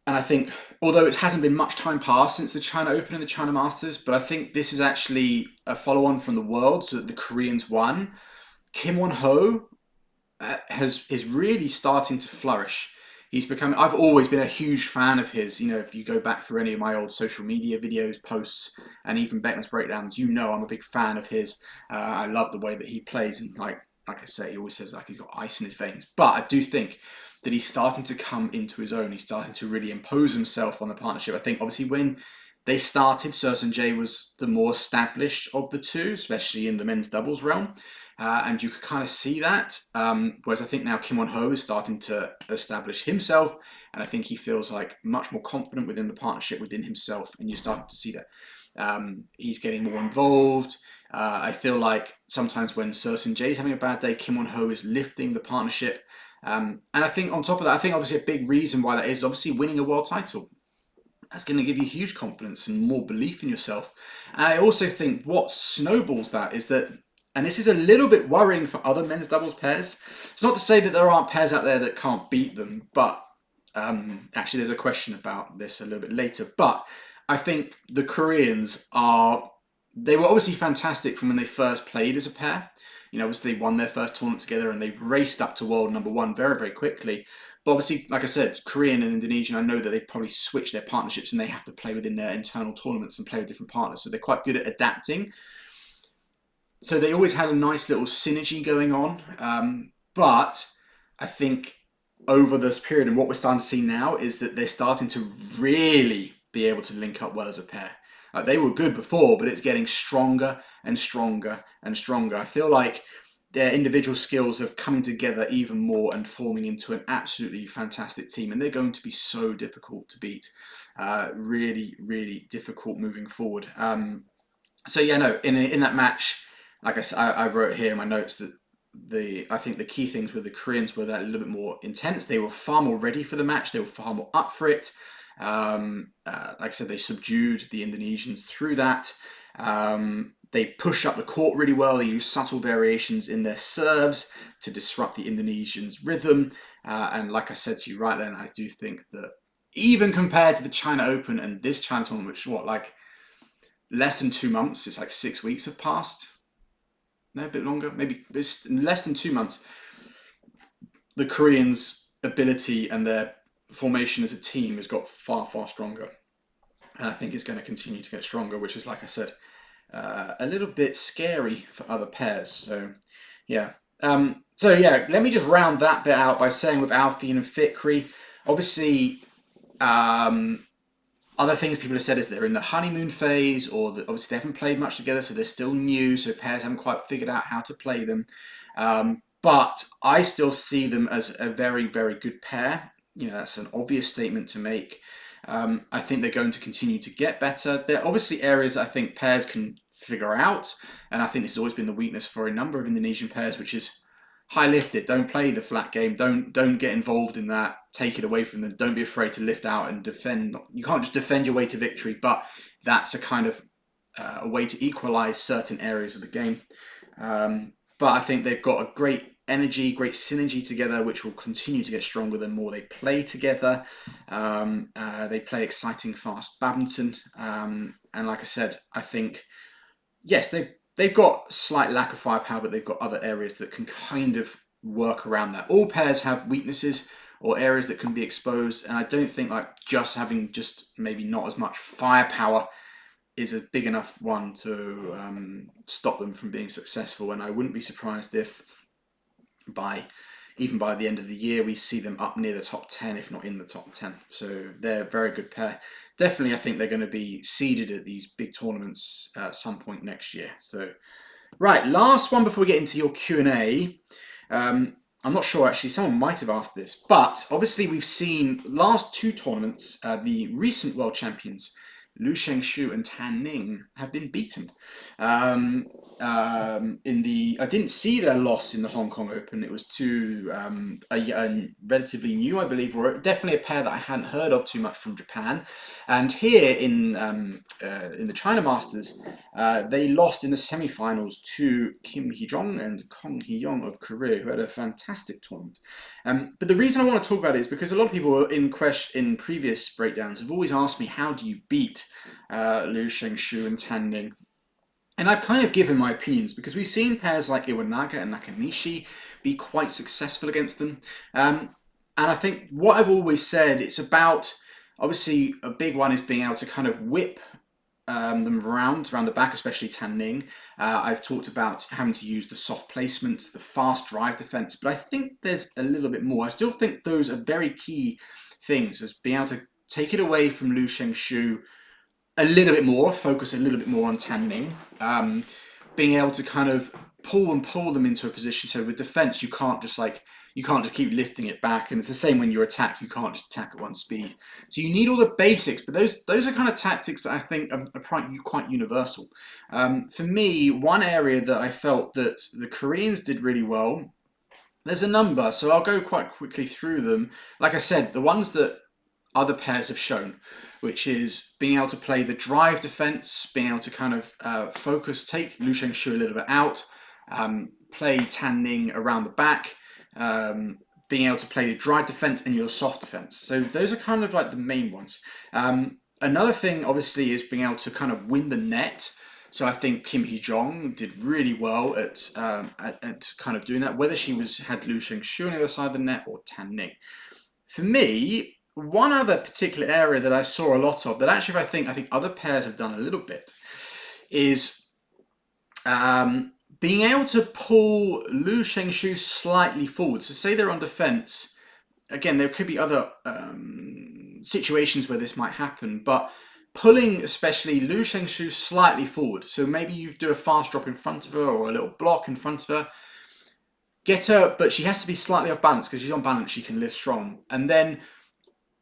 and I think, although it hasn't been much time passed since the China Open and the China Masters, but I think this is actually a follow-on from the Worlds that the Koreans won. Kim Won-ho is really starting to flourish. he's become. I've always been a huge fan of his. You know, if you go back through any of my old social media videos, posts, and even Beckman's breakdowns, you know I'm a big fan of his. I love the way that he plays, and like I say, he always says like he's got ice in his veins. But I do think that he's starting to come into his own. He's starting to really impose himself on the partnership. I think obviously when they started, Jay was the more established of the two, especially in the men's doubles realm. And you could kind of see that. Whereas I think now Kim Won-ho is starting to establish himself, and I think he feels like much more confident within the partnership, within himself, and you're starting to see that. He's getting more involved. I feel like sometimes when Jay is having a bad day, Kim Won-ho is lifting the partnership. And I think on top of that, I think obviously a big reason why that is obviously winning a world title. That's going to give you huge confidence and more belief in yourself. And I also think what snowballs that is that, and this is a little bit worrying for other men's doubles pairs. It's not to say that there aren't pairs out there that can't beat them, but actually there's a question about this a little bit later. But I think the Koreans they were obviously fantastic from when they first played as a pair. You know, obviously they won their first tournament together and they've raced up to world number one very, very quickly. But obviously, like I said, Korean and Indonesian, I know that they probably switch their partnerships and they have to play within their internal tournaments and play with different partners. So they're quite good at adapting. So they always had a nice little synergy going on. But I think over this period, and what we're starting to see now is that they're starting to really be able to link up well as a pair. Like they were good before, but it's getting stronger and stronger and stronger. I feel like their individual skills are coming together even more and forming into an absolutely fantastic team. And they're going to be so difficult to beat. Really, really difficult moving forward. So yeah, no, in that match, like I said, I wrote here in my notes that I think the key things with the Koreans were that a little bit more intense. They were far more ready for the match. They were far more up for it. Like I said, they subdued the Indonesians through that. They pushed up the court really well. They used subtle variations in their serves to disrupt the Indonesians' rhythm. And like I said to you right then, I do think that even compared to the China Open and this China tournament, which like less than 2 months, it's like 6 weeks have passed. No, a bit longer. Maybe it's less than 2 months. The Koreans' ability and their formation as a team has got far, far stronger. And I think it's going to continue to get stronger, which is, like I said, a little bit scary for other pairs. So, yeah. Let me just round that bit out by saying with Alfian and Fikri, obviously, other things people have said is they're in the honeymoon phase, or that obviously they haven't played much together, so they're still new, so pairs haven't quite figured out how to play them. But I still see them as a very, very good pair. You know, that's an obvious statement to make. I think they're going to continue to get better. There are obviously areas that I think pairs can figure out, and I think this has always been the weakness for a number of Indonesian pairs, which is high lift it. Don't play the flat game. Don't get involved in that. Take it away from them. Don't be afraid to lift out and defend. You can't just defend your way to victory, but that's a kind of a way to equalize certain areas of the game. But I think they've got a great energy, great synergy together, which will continue to get stronger the more they play together. They play exciting, fast badminton. And like I said, I think, yes, they've got slight lack of firepower, but they've got other areas that can kind of work around that. All pairs have weaknesses or areas that can be exposed, and I don't think like just having maybe not as much firepower is a big enough one to stop them from being successful. And I wouldn't be surprised if even by the end of the year we see them up near the top 10, if not in the top 10. So they're a very good pair. Definitely, I think they're going to be seeded at these big tournaments at some point next year. So, right, last one before we get into your Q&A. I'm not sure, actually, someone might have asked this, but obviously we've seen last 2 tournaments, the recent world champions, Liu Shengxu and Tan Ning, have been beaten. I didn't see their loss in the Hong Kong Open. It was to a relatively new, I believe, or definitely a pair that I hadn't heard of too much from Japan. And here in the China Masters, they lost in the semi-finals to Kim Hee-jong and Kong Hee-young of Korea, who had a fantastic tournament. But the reason I want to talk about it is because a lot of people in previous breakdowns have always asked me, how do you beat Liu Shengxu and Tan Ning? And I've kind of given my opinions because we've seen pairs like Iwanaga and Nakanishi be quite successful against them. And I think what I've always said, it's about, obviously a big one is being able to kind of whip them around the back, especially Tan Ning. I've talked about having to use the soft placement, the fast drive defense, but I think there's a little bit more. I still think those are very key things, as being able to take it away from Lu Shengshu a little bit more, focus a little bit more on Tan Ning, being able to kind of pull them into a position. So with defense, you can't just keep lifting it back, and it's the same when you attack. You can't just attack at one speed. So you need all the basics, but those are kind of tactics that I think are quite universal. For me, one area that I felt that the Koreans did really well. There's a number, so I'll go quite quickly through them. Like I said, the ones that other pairs have shown, which is being able to play the drive defense, being able to kind of focus, take Lu Shengshu a little bit out, play Tan Ning around the back, being able to play the drive defense and your soft defense. So those are kind of like the main ones. Another thing, obviously, is being able to kind of win the net. So I think Kim Hee-jong did really well at kind of doing that, whether she had Lu Shengshu on the other side of the net or Tan Ning. For me, one other particular area that I saw a lot of, that actually I think other pairs have done a little bit, is being able to pull Lu Shengshu slightly forward. So say they're on defense. Again, there could be other situations where this might happen, but pulling especially Lu Shengshu slightly forward. So maybe you do a fast drop in front of her or a little block in front of her. Get her, but she has to be slightly off balance, because she's on balance, she can lift strong. And then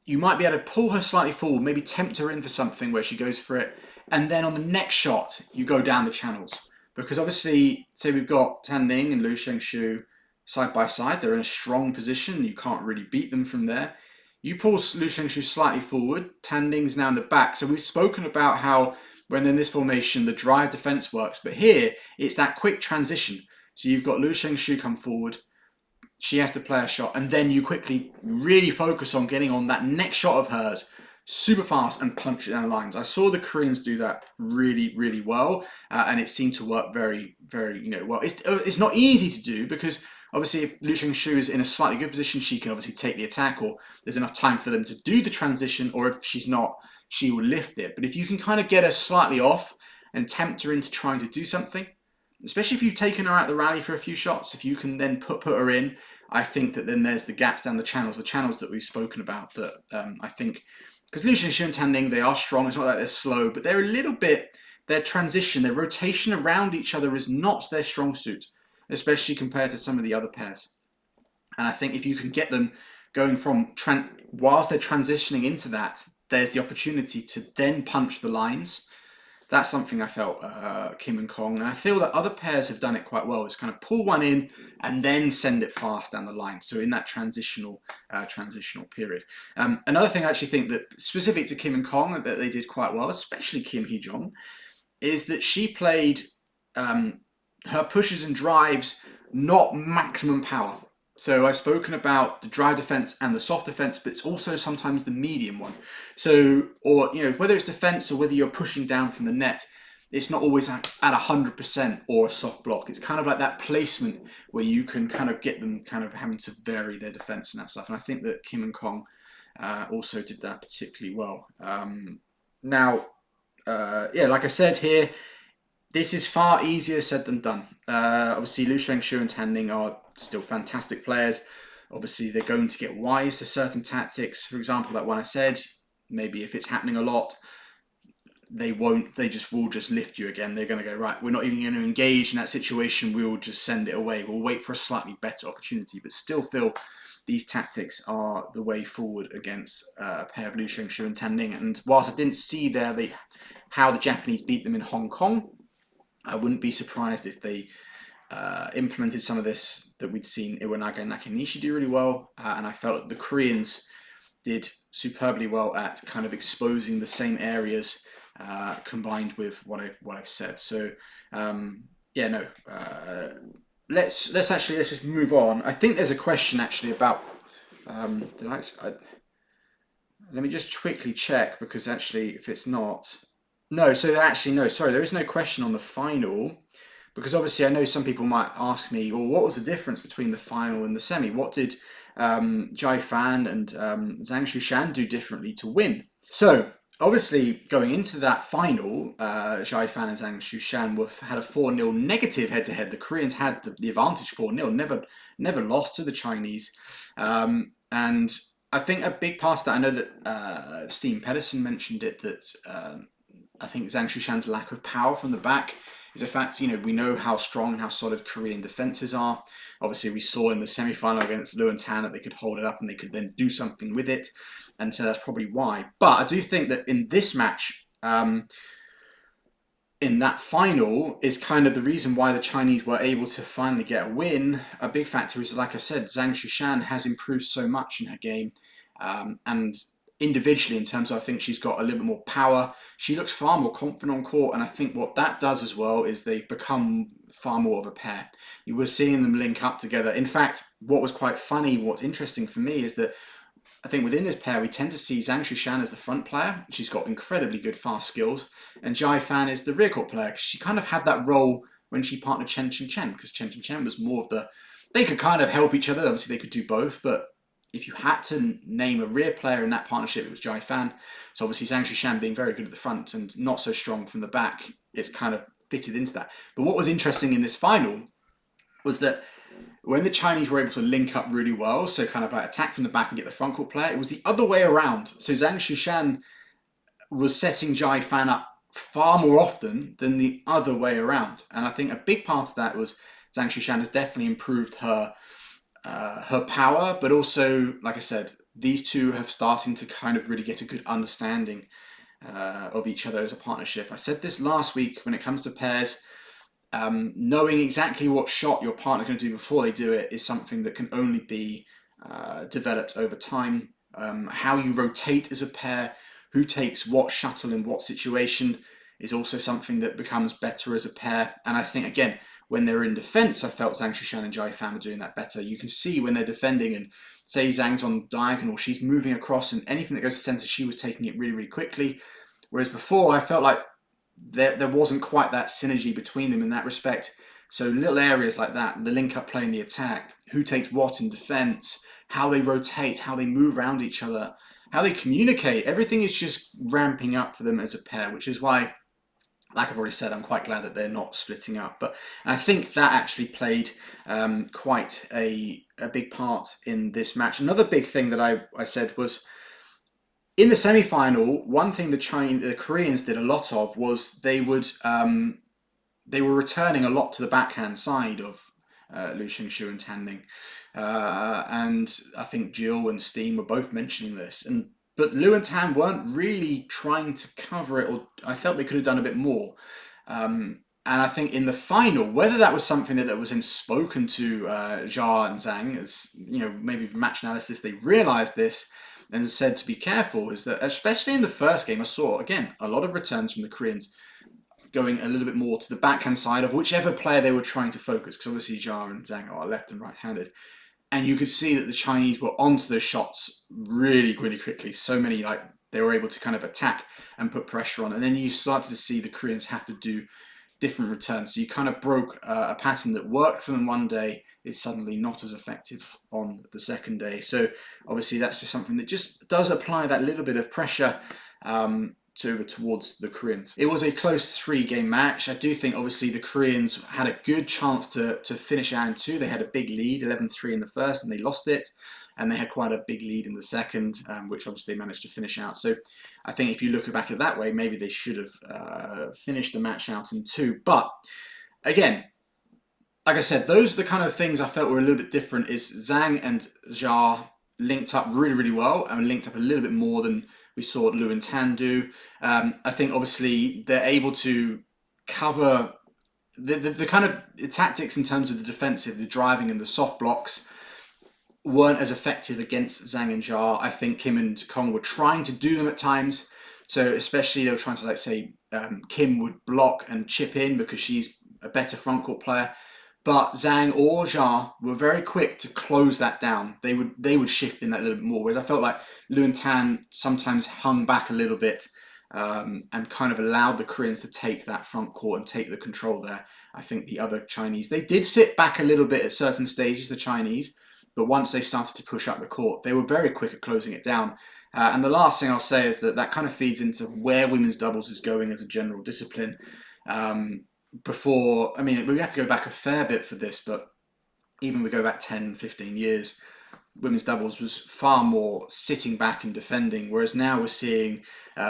you might be able to pull her slightly forward, maybe tempt her in for something where she goes for it. And then on the next shot, you go down the channels. Because obviously, say we've got Tan Ning and Lu Shengshu side by side, they're in a strong position, you can't really beat them from there. You pull Lu Shengshu slightly forward, Tan Ning's now in the back. So we've spoken about how when in this formation, the drive defense works, but here it's that quick transition. So you've got Lu Shengshu come forward, she has to play a shot, and then you quickly really focus on getting on that next shot of hers super fast and punch it down the lines. I saw the Koreans do that really, really well, and it seemed to work very, very well. It's not easy to do, because obviously if Lu Shengshu is in a slightly good position, she can obviously take the attack, or there's enough time for them to do the transition, or if she's not, she will lift it. But if you can kind of get her slightly off and tempt her into trying to do something, especially if you've taken her out the rally for a few shots, if you can then put her in, I think that then there's the gaps down the channels that we've spoken about, that I think, because Lu Shengshu and Tan Ning, they are strong. It's not like they're slow, but they're a little bit, their transition, their rotation around each other is not their strong suit, especially compared to some of the other pairs. And I think if you can get them going from, whilst they're transitioning into that, there's the opportunity to then punch the lines. That's something I felt Kim and Kong, and I feel that other pairs have done it quite well. Is kind of pull one in and then send it fast down the line. So in that transitional period. Another thing I actually think that specific to Kim and Kong that they did quite well, especially Kim Hee-jong, is that she played her pushes and drives not maximum power. So I've spoken about the drive defense and the soft defense, but it's also sometimes the medium one. So, or whether it's defense or whether you're pushing down from the net, it's not always at 100% or a soft block. It's kind of like that placement where you can kind of get them kind of having to vary their defense and that stuff. And I think that Kim and Kong also did that particularly well. Now, like I said here, this is far easier said than done. Obviously, Lu Shengshu and Tan Ning are still fantastic players. Obviously, they're going to get wise to certain tactics. For example, that one I said, maybe if it's happening a lot, they will just lift you again. They're going to go, right, we're not even going to engage in that situation. We'll just send it away. We'll wait for a slightly better opportunity, but still feel these tactics are the way forward against a pair of Lu Shengshu and Tan Ning. And whilst I didn't see there how the Japanese beat them in Hong Kong, I wouldn't be surprised if they implemented some of this that we'd seen Iwanaga and Nakanishi do really well. And I felt the Koreans did superbly well at kind of exposing the same areas combined with what I've said. So let's just move on. I think there's a question actually about let me just quickly check, because actually if it's not. No, so actually, no, sorry, there is no question on the final, because obviously I know some people might ask me, well, what was the difference between the final and the semi? What did Yifan and Zhang Shushan do differently to win. So obviously, going into that final, Yifan and Zhang Shushan had a 4-0 negative head-to-head. The Koreans had the advantage 4-0, never lost to the Chinese. And I think a big part of that, I know that Steen Pedersen mentioned it, that I think Zhang Shushan's lack of power from the back is a fact. We know how strong and how solid Korean defenses are. Obviously, we saw in the semi-final against Luan that they could hold it up and they could then do something with it. And so that's probably why. But I do think that in this match, in that final, is kind of the reason why the Chinese were able to finally get a win. A big factor is, like I said, Zhang Shushan has improved so much in her game. And individually, in terms of, I think she's got a little bit more power. She looks far more confident on court. And I think what that does as well is they've become far more of a pair. You were seeing them link up together. In fact, what was quite funny, what's interesting for me is that I think within this pair, we tend to see Zhang Shushan as the front player. She's got incredibly good fast skills. And Yifan is the rear court player. She kind of had that role when she partnered Chen, because Chen was more of the... They could kind of help each other. Obviously, they could do both. But if you had to name a rear player in that partnership, it was Yifan. So obviously, Zhang Shushan being very good at the front and not so strong from the back, it's kind of fitted into that. But what was interesting in this final was that when the Chinese were able to link up really well, so kind of like attack from the back and get the front court player, it was the other way around. So Zhang Shushan was setting Yifan up far more often than the other way around. And I think a big part of that was Zhang Shushan has definitely improved her power, but also, like I said, these two have starting to kind of really get a good understanding of each other as a partnership. I said this last week, when it comes to pairs, knowing exactly what shot your partner's going to do before they do it is something that can only be developed over time. How you rotate as a pair, who takes what shuttle in what situation is also something that becomes better as a pair. And I think, again, when they're in defense, I felt Zhang Shushan and Yifan were doing that better. You can see when they're defending and say Zhang's on diagonal, she's moving across and anything that goes to center, she was taking it really, really quickly. Whereas before, I felt like there wasn't quite that synergy between them in that respect. So little areas like that, the link-up play and the attack, who takes what in defense, how they rotate, how they move around each other, how they communicate, everything is just ramping up for them as a pair, which is why, like I've already said, I'm quite glad that they're not splitting up. But I think that actually played quite a big part in this match. Another big thing that I said was, in the semi-final, one thing the Koreans did a lot of was they were returning a lot to the backhand side of Liu Xingxiu and Tan Ning. And I think Jill and Steen were both mentioning this. But Liu and Tan weren't really trying to cover it, or I felt they could have done a bit more. And I think in the final, whether that was something that was spoken to Jia and Zhang, as maybe match analysis, they realised this and said to be careful, is that especially in the first game, I saw, again, a lot of returns from the Koreans going a little bit more to the backhand side of whichever player they were trying to focus, because obviously Jia and Zhang are left and right-handed. And you could see that the Chinese were onto those shots really, really quickly. So many, they were able to kind of attack and put pressure on. And then you started to see the Koreans have to do different returns. So you kind of broke a pattern that worked for them one day is suddenly not as effective on the second day. So obviously that's just something that just does apply that little bit of pressure towards the Koreans. It was a close 3-game match. I do think obviously the Koreans had a good chance to finish out in 2. They had a big lead, 11-3 in the first, and they lost it. And they had quite a big lead in the second, which obviously they managed to finish out. So I think if you look back at that way, maybe they should have finished the match out in 2. But again, like I said, those are the kind of things I felt were a little bit different. Is Zhang and Jia linked up really, really well, and linked up a little bit more than we saw Liu and Tan do. I think obviously they're able to cover the kind of tactics in terms of the defensive, the driving and the soft blocks weren't as effective against Zhang and Jia. I think Kim and Kong were trying to do them at times. So especially they were trying to Kim would block and chip in because she's a better front court player. But Zhang or Jia were very quick to close that down. They would shift in that a little bit more. Whereas I felt like Liu and Tan sometimes hung back a little bit and kind of allowed the Koreans to take that front court and take the control there. I think the other Chinese, they did sit back a little bit at certain stages, the Chinese, but once they started to push up the court, they were very quick at closing it down. And the last thing I'll say is that kind of feeds into where women's doubles is going as a general discipline. Before, I mean, we have to go back a fair bit for this, but even we go back 10, 15 years, women's doubles was far more sitting back and defending, whereas now we're seeing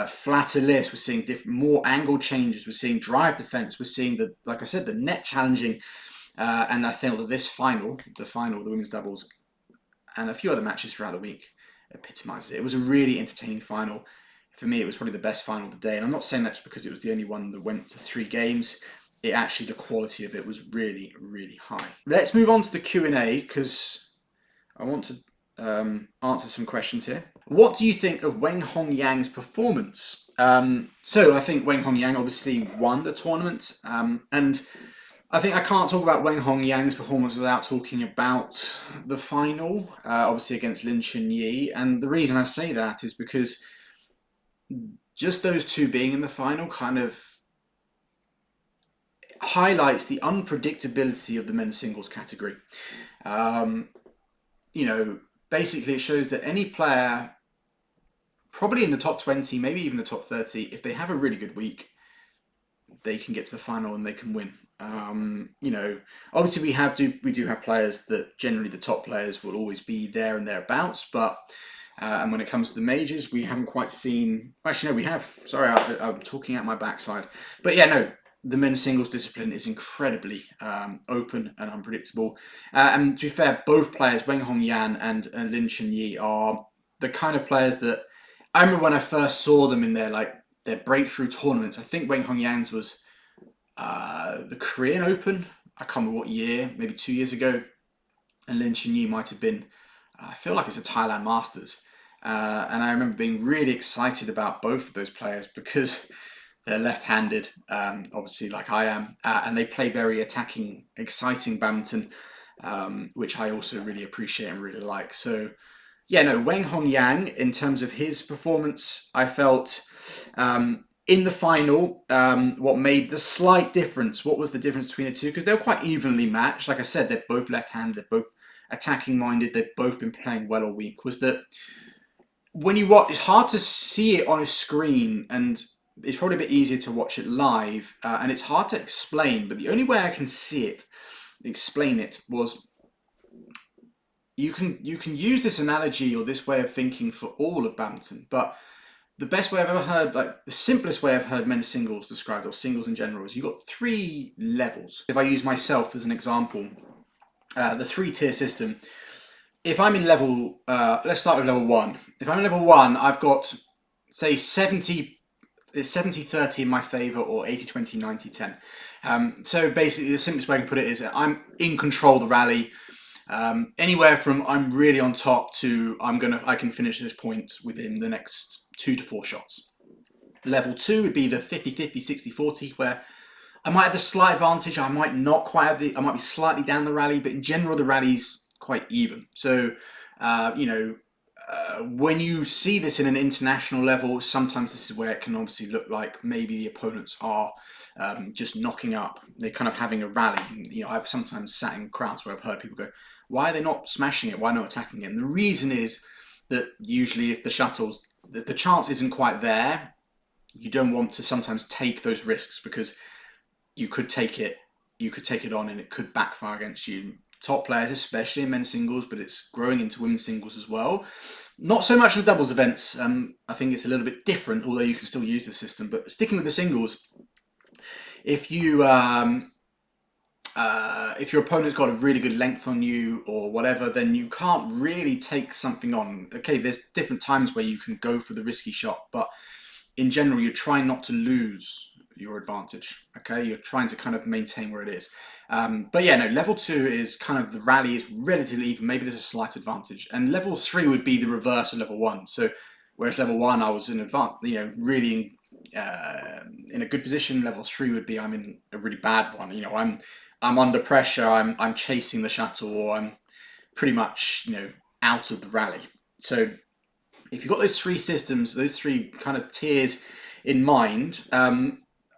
flatter lifts, we're seeing more angle changes, we're seeing drive defense, we're seeing like I said, the net challenging, and I think that this final, the women's doubles, and a few other matches throughout the week epitomizes it. It was a really entertaining final. For me, it was probably the best final of the day, and I'm not saying that just because it was the only one that went to 3 games. The quality of it was really, really high. Let's move on to the Q&A, because I want to answer some questions here. What do you think of Weng Hongyang's performance? So I think Weng Hongyang obviously won the tournament, and I think I can't talk about Weng Hongyang's performance without talking about the final, obviously against Ren Xiang Yu. And the reason I say that is because just those two being in the final kind of highlights the unpredictability of the men's singles category. Basically it shows that any player, probably in the top 20, maybe even the top 30, if they have a really good week, they can get to the final and they can win. Obviously we do have players that generally the top players will always be there and thereabouts, but and when it comes to the majors, we haven't quite seen. Actually, no, we have. Sorry, I'm talking out my backside. But yeah, no, the men's singles discipline is incredibly open and unpredictable. And to be fair, both players, Weng Hongyang and Ren Xiang Yu, are the kind of players that I remember when I first saw them in their breakthrough tournaments. I think Weng Hongyang's was the Korean Open. I can't remember what year, maybe 2 years ago. And Ren Xiang Yu might have been, I feel like it's a Thailand Masters. And I remember being really excited about both of those players because they're left-handed, obviously, like I am, and they play very attacking, exciting badminton, which I also really appreciate and really like. So, yeah, no, Weng Hongyang, in terms of his performance, I felt in the final, what made the slight difference, what was the difference between the two? Because they were quite evenly matched. Like I said, they're both left-handed, they're both attacking-minded, they've both been playing well all week, was that when you watch, it's hard to see it on a screen, and it's probably a bit easier to watch it live, and it's hard to explain, but the only way I can see it, explain it, was you can use this analogy or this way of thinking for all of badminton, but the best way I've ever heard, like the simplest way I've heard men's singles described, or singles in general, is you've got 3 levels. If I use myself as an example, the 3-tier system, if I'm in level, let's start with level 1. If I'm in level 1, I've got, say, 70-30 in my favour, or 80-20, 90-10. So basically, the simplest way I can put it is I'm in control of the rally. Anywhere from I'm really on top to I can finish this point within the next 2 to 4 shots. Level 2 would be the 50-50, 60-40, where I might have a slight advantage. I might not quite have I might be slightly down the rally, but in general, the rally's quite even. So, when you see this in an international level, sometimes this is where it can obviously look like maybe the opponents are just knocking up. They're kind of having a rally. And, I've sometimes sat in crowds where I've heard people go, why are they not smashing it? Why not attacking it? And the reason is that usually if the chance isn't quite there, you don't want to sometimes take those risks, because you could take it on and it could backfire against you. Top players, especially in men's singles, but it's growing into women's singles as well. Not so much in the doubles events. I think it's a little bit different, although you can still use the system. But sticking with the singles, if your opponent's got a really good length on you or whatever, then you can't really take something on. Okay, there's different times where you can go for the risky shot, but in general, you're trying not to lose your advantage. Okay, you're trying to kind of maintain where it is. But yeah, no, level 2 is kind of the rally is relatively even. Maybe there's a slight advantage, and level 3 would be the reverse of level 1. So whereas level 1 I was in advance, really in a good position. Level 3 would be I'm in a really bad one. I'm under pressure. I'm chasing the shuttle, or I'm pretty much out of the rally. So if you've got those 3 systems, those 3 kind of tiers in mind,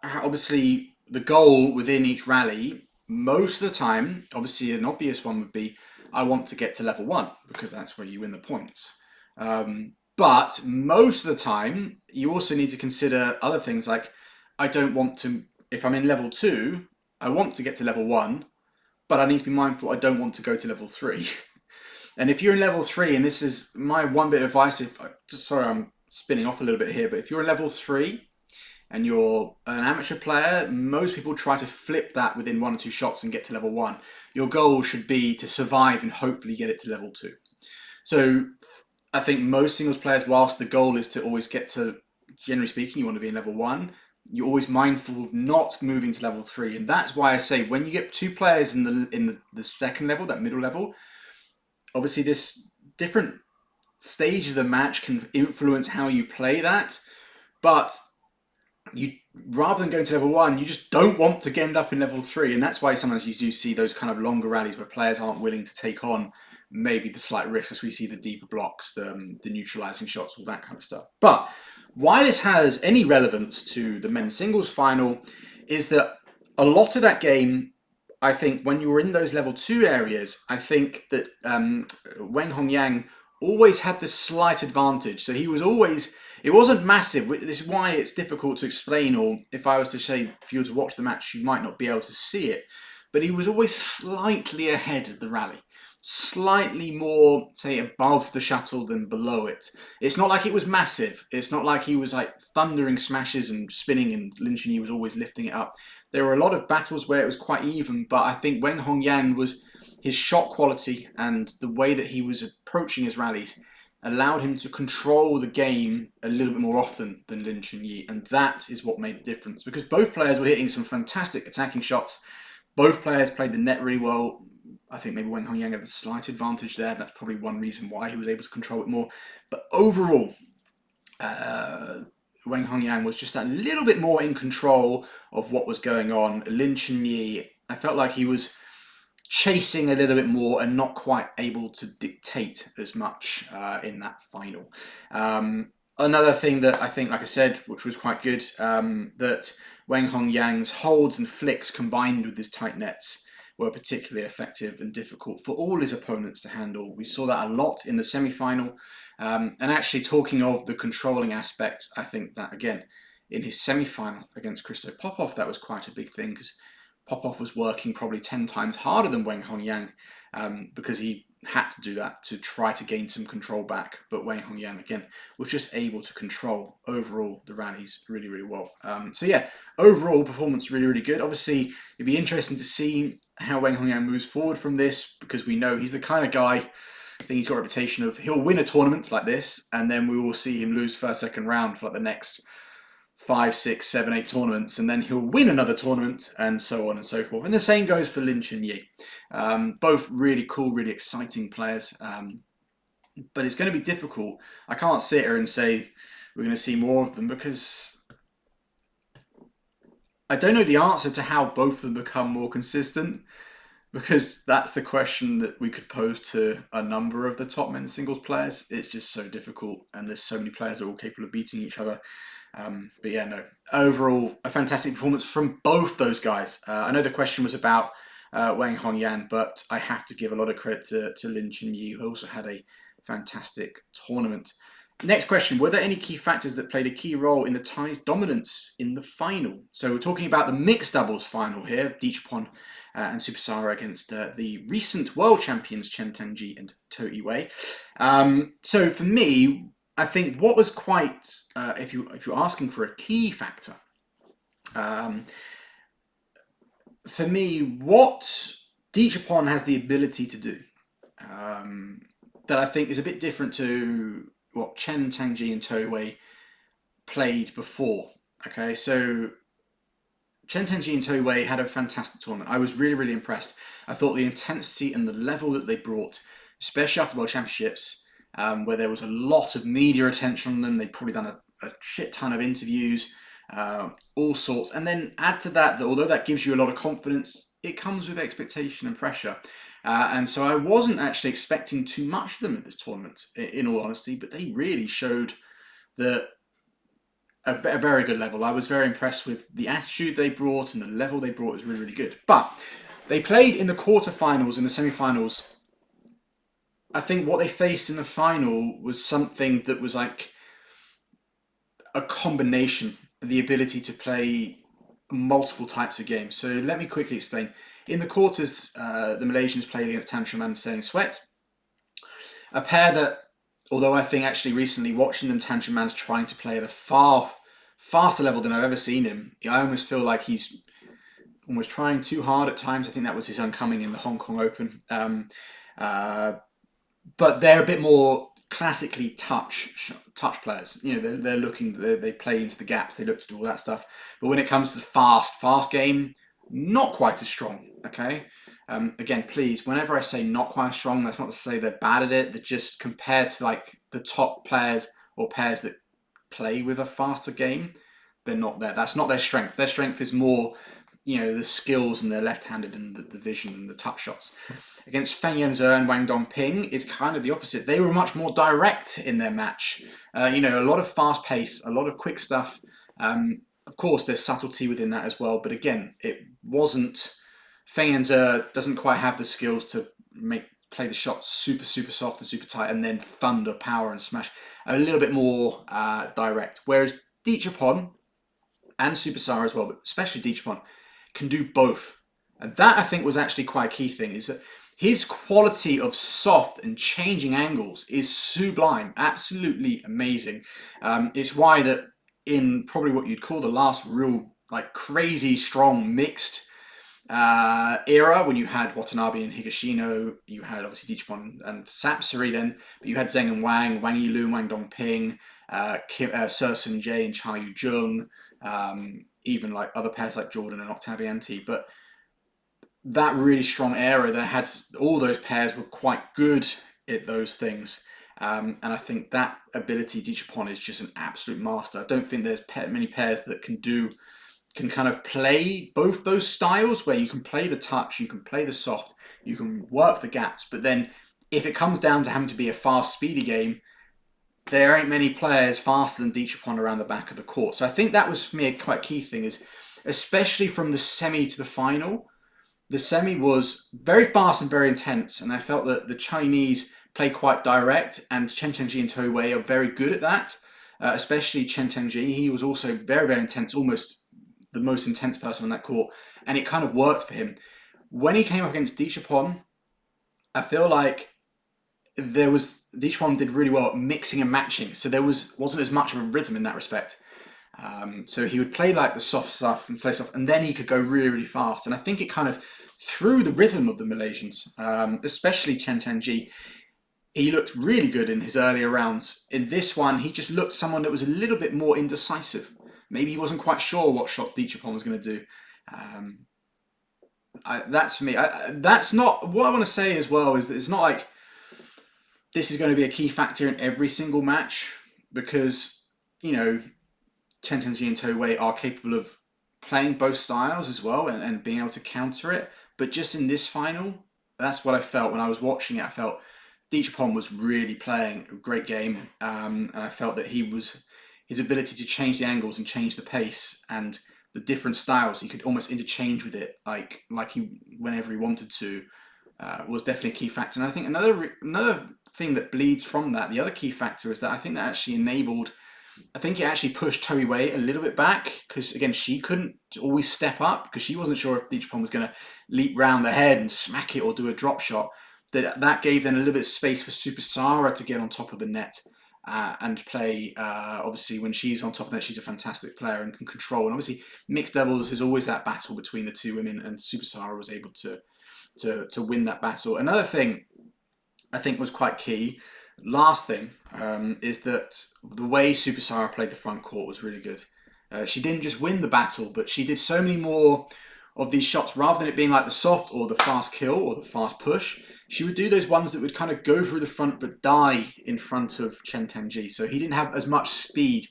obviously the goal within each rally, most of the time, obviously an obvious one would be I want to get to level 1 because that's where you win the points. But most of the time, you also need to consider other things like, I don't want to, if I'm in level 2, I want to get to level 1, but I need to be mindful I don't want to go to level 3. And if you're in level 3, and this is my one bit of advice, sorry, I'm spinning off a little bit here, but if you're in level 3 and you're an amateur player, most people try to flip that within 1 or 2 shots and get to level 1. Your goal should be to survive and hopefully get it to level 2. So I think most singles players, whilst the goal is to always get to, generally speaking, you want to be in level 1, you're always mindful of not moving to level 3. And that's why I say when you get 2 players in the second level, that middle level, obviously this different stages of the match can influence how you play that. But you, rather than going to level 1, you just don't want to end up in level 3. And that's why sometimes you do see those kind of longer rallies where players aren't willing to take on maybe the slight risk, as we see the deeper blocks, the neutralizing shots, all that kind of stuff. But why this has any relevance to the men's singles final is that a lot of that game, I think, when you were in those level 2 areas, I think that Weng Hongyang always had this slight advantage. So he was always, it wasn't massive. This is why it's difficult to explain, or if I was to say, if you were to watch the match, you might not be able to see it. But he was always slightly ahead of the rally. Slightly more, say, above the shuttle than below it. It's not like it was massive. It's not like he was like thundering smashes and spinning and Lin Xiang Yu was always lifting it up. There were a lot of battles where it was quite even, but I think Weng Hongyang was, his shot quality and the way that he was approaching his rallies allowed him to control the game a little bit more often than Lin Xiang Yu, and that is what made the difference, because both players were hitting some fantastic attacking shots. Both players played the net really well. I think maybe Weng Hongyang had a slight advantage there. That's probably one reason why he was able to control it more. But overall, Weng Hongyang was just a little bit more in control of what was going on. Lin Xiang Yu, I felt like he was chasing a little bit more and not quite able to dictate as much in that final. Another thing that I think, like I said, which was quite good, that Weng Hongyang's holds and flicks combined with his tight nets were particularly effective and difficult for all his opponents to handle. We saw that a lot in the semi-final. And actually, talking of the controlling aspect, I think that, again, in his semi-final against Christo Popov, that was quite a big thing, because Popov was working probably 10 times harder than Weng Hongyang because he had to do that to try to gain some control back. But Weng Hongyang, again, was just able to control overall the rallies really, really well. So yeah, overall performance really, really good. Obviously, it'd be interesting to see how Weng Hongyang moves forward from this, because we know he's the kind of guy, I think he's got a reputation of, he'll win a tournament like this, and then we will see him lose first, second round for like the next 5, 6, 7, 8 tournaments, and then he'll win another tournament, and so on and so forth. And the same goes for Lin Xiang Yu. Both really cool, really exciting players. But it's going to be difficult. I can't sit here and say we're going to see more of them, because I don't know the answer to how both of them become more consistent, because that's the question that we could pose to a number of the top men's singles players. It's just so difficult, and there's so many players that are all capable of beating each other. But yeah, no. Overall, a fantastic performance from both those guys. I know the question was about Weng Hongyang, but I have to give a lot of credit to Lin Xiang Yu, who also had a fantastic tournament. Next question, were there any key factors that played a key role in the Thai's dominance in the final? So we're talking about the mixed doubles final here, Dichapon and Supasara against the recent world champions Chen Tangji and To Iwei. So for me, I think what was quite, if you're asking for a key factor, for me, what Dichapon has the ability to do, that I think is a bit different to what Chen Tangji and To Iwei played before. Okay, so Chen Tangji and To Iwei had a fantastic tournament. I was really, really impressed. I thought the intensity and the level that they brought, especially after World Championships, where there was a lot of media attention on them. They'd probably done a shit ton of interviews, all sorts. And then add to that, although that gives you a lot of confidence, it comes with expectation and pressure. And so I wasn't actually expecting too much of them at this tournament, in all honesty, but they really showed that a very good level. I was very impressed with the attitude they brought, and the level they brought was really, really good. But they played in the quarterfinals and the semi-finals I think what they faced in the final was something that was like a combination of the ability to play multiple types of games. So let me quickly explain. In the quarters, the Malaysians played against Tantrum and Seung Sweat, a pair that, although I think actually recently watching them, Tantrum Man's trying to play at a far faster level than I've ever seen him. I almost feel like he's almost trying too hard at times. I think that was his uncoming in the Hong Kong Open. Uh, but they're a bit more classically touch players. You know, they're looking, they play into the gaps, they look to do all that stuff. But when it comes to the fast game, not quite as strong. Okay. Again, please, whenever I say not quite as strong, that's not to say they're bad at it. They're just compared to like the top players or pairs that play with a faster game, they're not there. That's not their strength. Their strength is more, you know, the skills and their left-handed and the vision and the touch shots. Against Feng Yanzhe and Wang Dongping, it's kind of the opposite. They were much more direct in their match. You know, a lot of fast pace, a lot of quick stuff. Of course, there's subtlety within that as well. But again, it wasn't. Feng Yanzhe doesn't quite have the skills to play the shots super soft and super tight, and then thunder, power, and smash. A little bit more direct. Whereas Dichapon and Superstar as well, but especially Dichapon, can do both. And that I think was actually quite a key thing, is that his quality of soft and changing angles is sublime, absolutely amazing. It's why that in probably what you'd call the last real like crazy strong mixed era, when you had Watanabe and Higashino, you had obviously Dichapon and Sapsari then, but you had Zheng and Wang Yilu, Wang Dongping, Seung Jae and Cha Yu Jung, even like other pairs like Jordan and Octavianti. But that really strong era that had all those pairs were quite good at those things. And I think that ability Dichapon is just an absolute master. I don't think there's many pairs that can kind of play both those styles, where you can play the touch, you can play the soft, you can work the gaps, but then if it comes down to having to be a fast, speedy game, there ain't many players faster than Dichapon around the back of the court. So I think that was for me a quite key thing, is especially from the semi to the final. The semi was very fast and very intense, and I felt that the Chinese play quite direct, and Chen Tengji and Tou Wei are very good at that, especially Chen Tengji. He was also very intense, almost the most intense person on that court, and it kind of worked for him. When he came up against Dichapon, I feel like Dichapon did really well at mixing and matching, so there wasn't as much of a rhythm in that respect. So he would play like the soft stuff and play soft, and then he could go really fast. And I think it kind of threw the rhythm of the Malaysians, especially Chen Tengji. He looked really good in his earlier rounds. In this one, he just looked someone that was a little bit more indecisive. Maybe he wasn't quite sure what shot Dichapon was going to do. That's for me. That's not what I want to say as well. Is that it's not like this is going to be a key factor in every single match, because you know Chen Tengji and Tou Wei are capable of playing both styles as well and being able to counter it. But just in this final, that's what I felt when I was watching it. I felt Dichapon was really playing a great game, and I felt that his ability to change the angles and change the pace and the different styles, he could almost interchange with it, like he whenever he wanted to, was definitely a key factor. And I think another thing that bleeds from that, the other key factor, is that I think that actually it actually pushed Tou Wei a little bit back, because again she couldn't always step up because she wasn't sure if Dichapon was going to leap round the head and smack it or do a drop shot. That gave then a little bit of space for Super Sara to get on top of the net and play. Obviously, when she's on top of the net, she's a fantastic player and can control. And obviously, mixed doubles is always that battle between the two women, and Super Sara was able to win that battle. Another thing I think was quite key. Last thing is that the way Super Sara played the front court was really good. She didn't just win the battle, but she did so many more of these shots. Rather than it being like the soft or the fast kill or the fast push, she would do those ones that would kind of go through the front but die in front of Chen Tengji. So he didn't have as much speed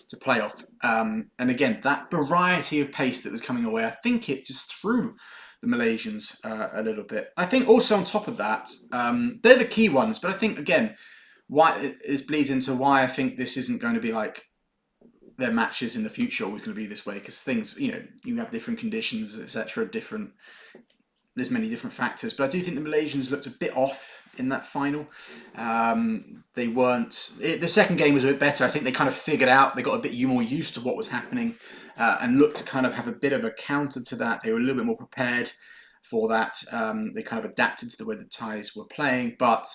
to play off. And again, that variety of pace that was coming away, I think it just threw the Malaysians a little bit. I think also on top of that, they're the key ones, but I think again, why it bleeds into why I think this isn't going to be like their matches in the future always going to be this way, because things, you know, you have different conditions, etc., different there's many different factors, but I do think the Malaysians looked a bit off in that final. They weren't. The second game was a bit better. I think they kind of figured out. They got a bit more used to what was happening, and looked to kind of have a bit of a counter to that. They were a little bit more prepared for that. They kind of adapted to the way the Thais were playing, but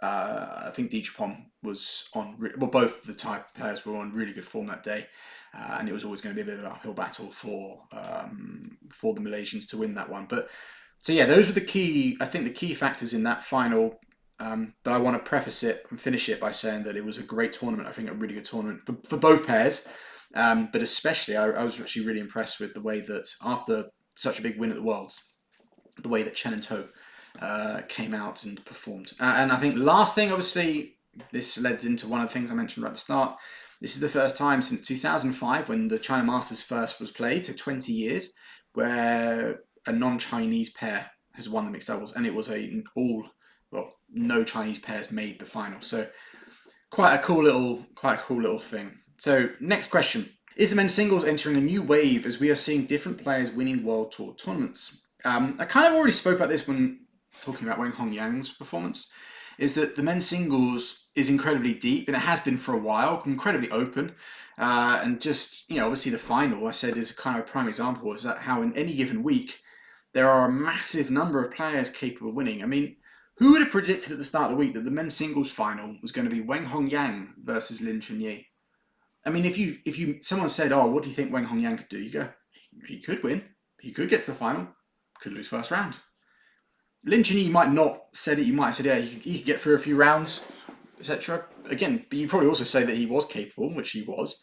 I think Deechapong was on. Well, both the Thai players were on really good form that day, and it was always going to be a bit of an uphill battle for the Malaysians to win that one. But so yeah, those were the key. I think the key factors in that final. But I want to preface it and finish it by saying that it was a great tournament. I think a really good tournament for both pairs. But especially, I was actually really impressed with the way that after such a big win at the Worlds, the way that Chen and To came out and performed. And I think last thing, obviously, this led into one of the things I mentioned right at the start. This is the first time since 2005 when the China Masters first was played, so 20 years, where a non-Chinese pair has won the mixed doubles, and it was no Chinese pairs made the final. So quite a cool little thing. So next question. Is the men's singles entering a new wave as we are seeing different players winning World Tour tournaments? I kind of already spoke about this when talking about Weng Hongyang's performance, is that the men's singles is incredibly deep, and it has been for a while, incredibly open. And just, obviously the final, I said, is kind of a prime example, is that how in any given week, there are a massive number of players capable of winning. I mean, who would have predicted at the start of the week that the men's singles final was going to be Weng Hongyang versus Lin Chunyi? I mean, if someone said, "Oh, what do you think Weng Hongyang could do?" You go, he could win. He could get to the final. Could lose first round. Lin Chunyi might not said it. You might have said, "Yeah, he could get through a few rounds, etc." Again, but you probably also say that he was capable, which he was.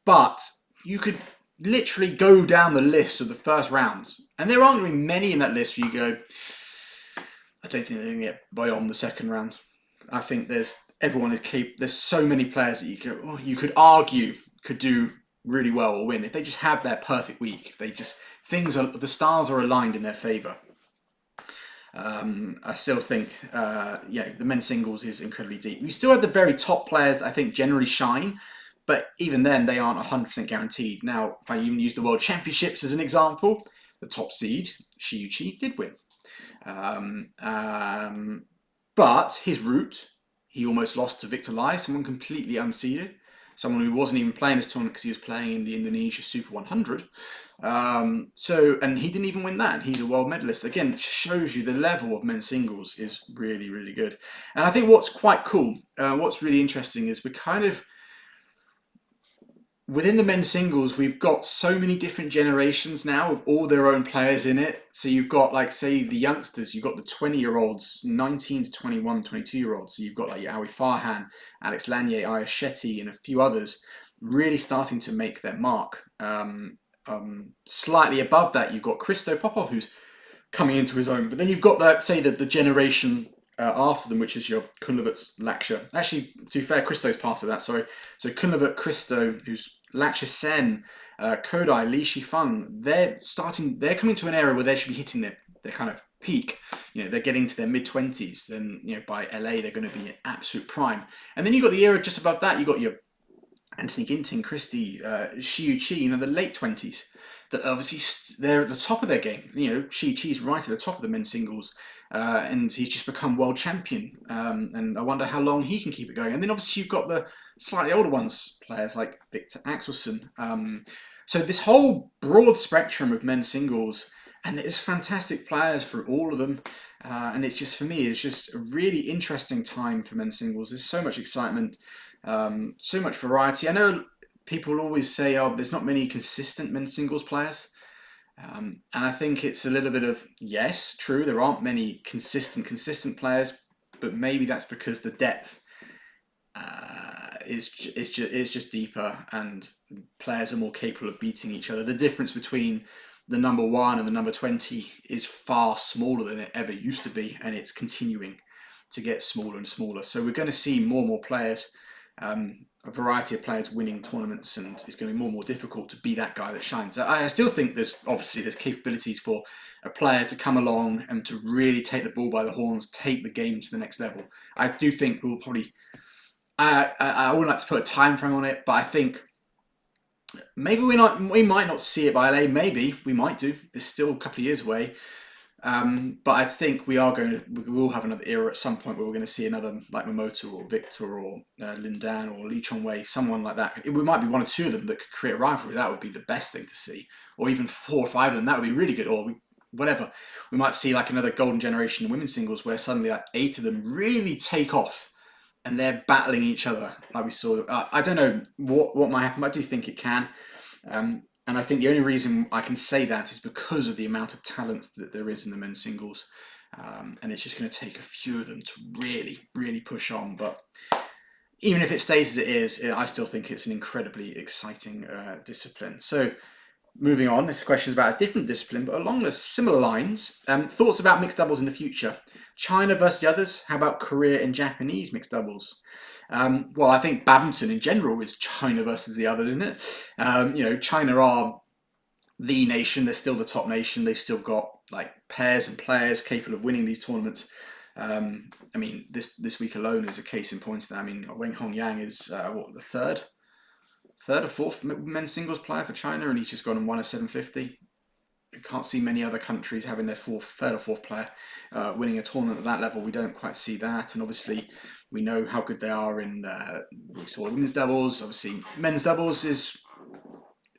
But you could literally go down the list of the first rounds, and there aren't going to be many in that list where you go, I don't think they're going to get beyond the second round. I think everyone is capable. There's so many players that you could argue could do really well or win if they just have their perfect week. If they just the stars are aligned in their favour. I still think the men's singles is incredibly deep. We still have the very top players that I think generally shine, but even then they aren't 100% guaranteed. Now, if I even use the World Championships as an example, the top seed Zii Jia did win. But his route, he almost lost to Victor Lai, someone completely unseeded, someone who wasn't even playing this tournament because he was playing in the Indonesia Super 100. And he didn't even win that. He's a world medalist. Again, it shows you the level of men's singles is really, really good. And I think what's quite cool, what's really interesting is we're kind of, within the men's singles, we've got so many different generations now of all their own players in it. So you've got, like, say, the youngsters, you've got the 20-year-olds, 19 to 21, 22-year-olds. So you've got, like, Awi Farhan, Alex Lanier, Ayaz Shetty, and a few others really starting to make their mark. Slightly above that, you've got Christo Popov, who's coming into his own. But then you've got, the generation after them, which is your Kunlavut, Laksha. Actually, to be fair, Christo's part of that, sorry. So Kunlavut, Christo, who's Laksha Sen, Kodai, Li Shifeng, they're coming to an era where they should be hitting their kind of peak. They're getting to their mid-20s. Then, by LA, they're going to be an absolute prime. And then you've got the era just above that. You've got your Anthony Ginting, Christie, Xiu Qi, the late 20s. That obviously they're at the top of their game. Zhi Qi's right at the top of the men's singles, and he's just become world champion. And I wonder how long he can keep it going. And then obviously you've got the slightly older players like Viktor Axelsen. So this whole broad spectrum of men's singles, and there's fantastic players for all of them. And it's just, for me, it's just a really interesting time for men's singles. There's so much excitement, so much variety. I know people always say, "Oh, there's not many consistent men's singles players." And I think it's a little bit of, yes, true, there aren't many consistent players, but maybe that's because the depth is just deeper and players are more capable of beating each other. The difference between the number 1 and the number 20 is far smaller than it ever used to be, and it's continuing to get smaller and smaller. So we're going to see more and more players, a variety of players winning tournaments, and it's going to be more and more difficult to be that guy that shines. I still think there's capabilities for a player to come along and to really take the bull by the horns, take the game to the next level. I do think we'll probably, I wouldn't like to put a time frame on it, but I think maybe we might not see it by LA. Maybe we might do. It's still a couple of years away. But I think we will have another era at some point where we're going to see another like Momota or Victor or Lindan or Lee Chongwei, someone like that. We might be one or two of them that could create a rivalry. That would be the best thing to see, or even four or five of them. That would be really good. Whatever. We might see like another golden generation in women's singles where suddenly like eight of them really take off and they're battling each other like we saw. I don't know what might happen. I do think it can. And I think the only reason I can say that is because of the amount of talent that there is in the men's singles. And it's just going to take a few of them to really, really push on. But even if it stays as it is, I still think it's an incredibly exciting discipline. So moving on, this question is about a different discipline, but along the similar lines. Thoughts about mixed doubles in the future? China versus the others. How about Korea and Japanese mixed doubles? Well, I think badminton in general is China versus the others, isn't it? China are the nation. They're still the top nation. They've still got like pairs and players capable of winning these tournaments. This week alone is a case in point. That Weng Hongyang is the third or fourth men's singles player for China, and he's just gone and won a 750. I can't see many other countries having their third or fourth player winning a tournament at that level. We don't quite see that, and obviously we know how good they are in. We saw women's doubles. Obviously, men's doubles is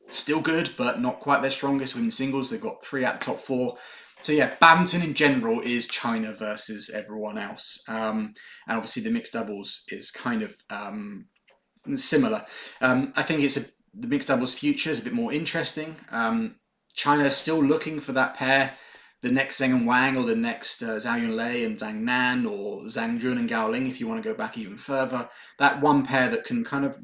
still good, but not quite their strongest. Women's singles, they've got 3 out of the top 4. So yeah, badminton in general is China versus everyone else, and obviously the mixed doubles is kind of similar. I think the mixed doubles future is a bit more interesting. China is still looking for that pair, the next Zheng and Wang, or the next Zhao Yunlei and Dang Nan, or Zhang Jun and Gao Ling, if you want to go back even further. That one pair that can kind of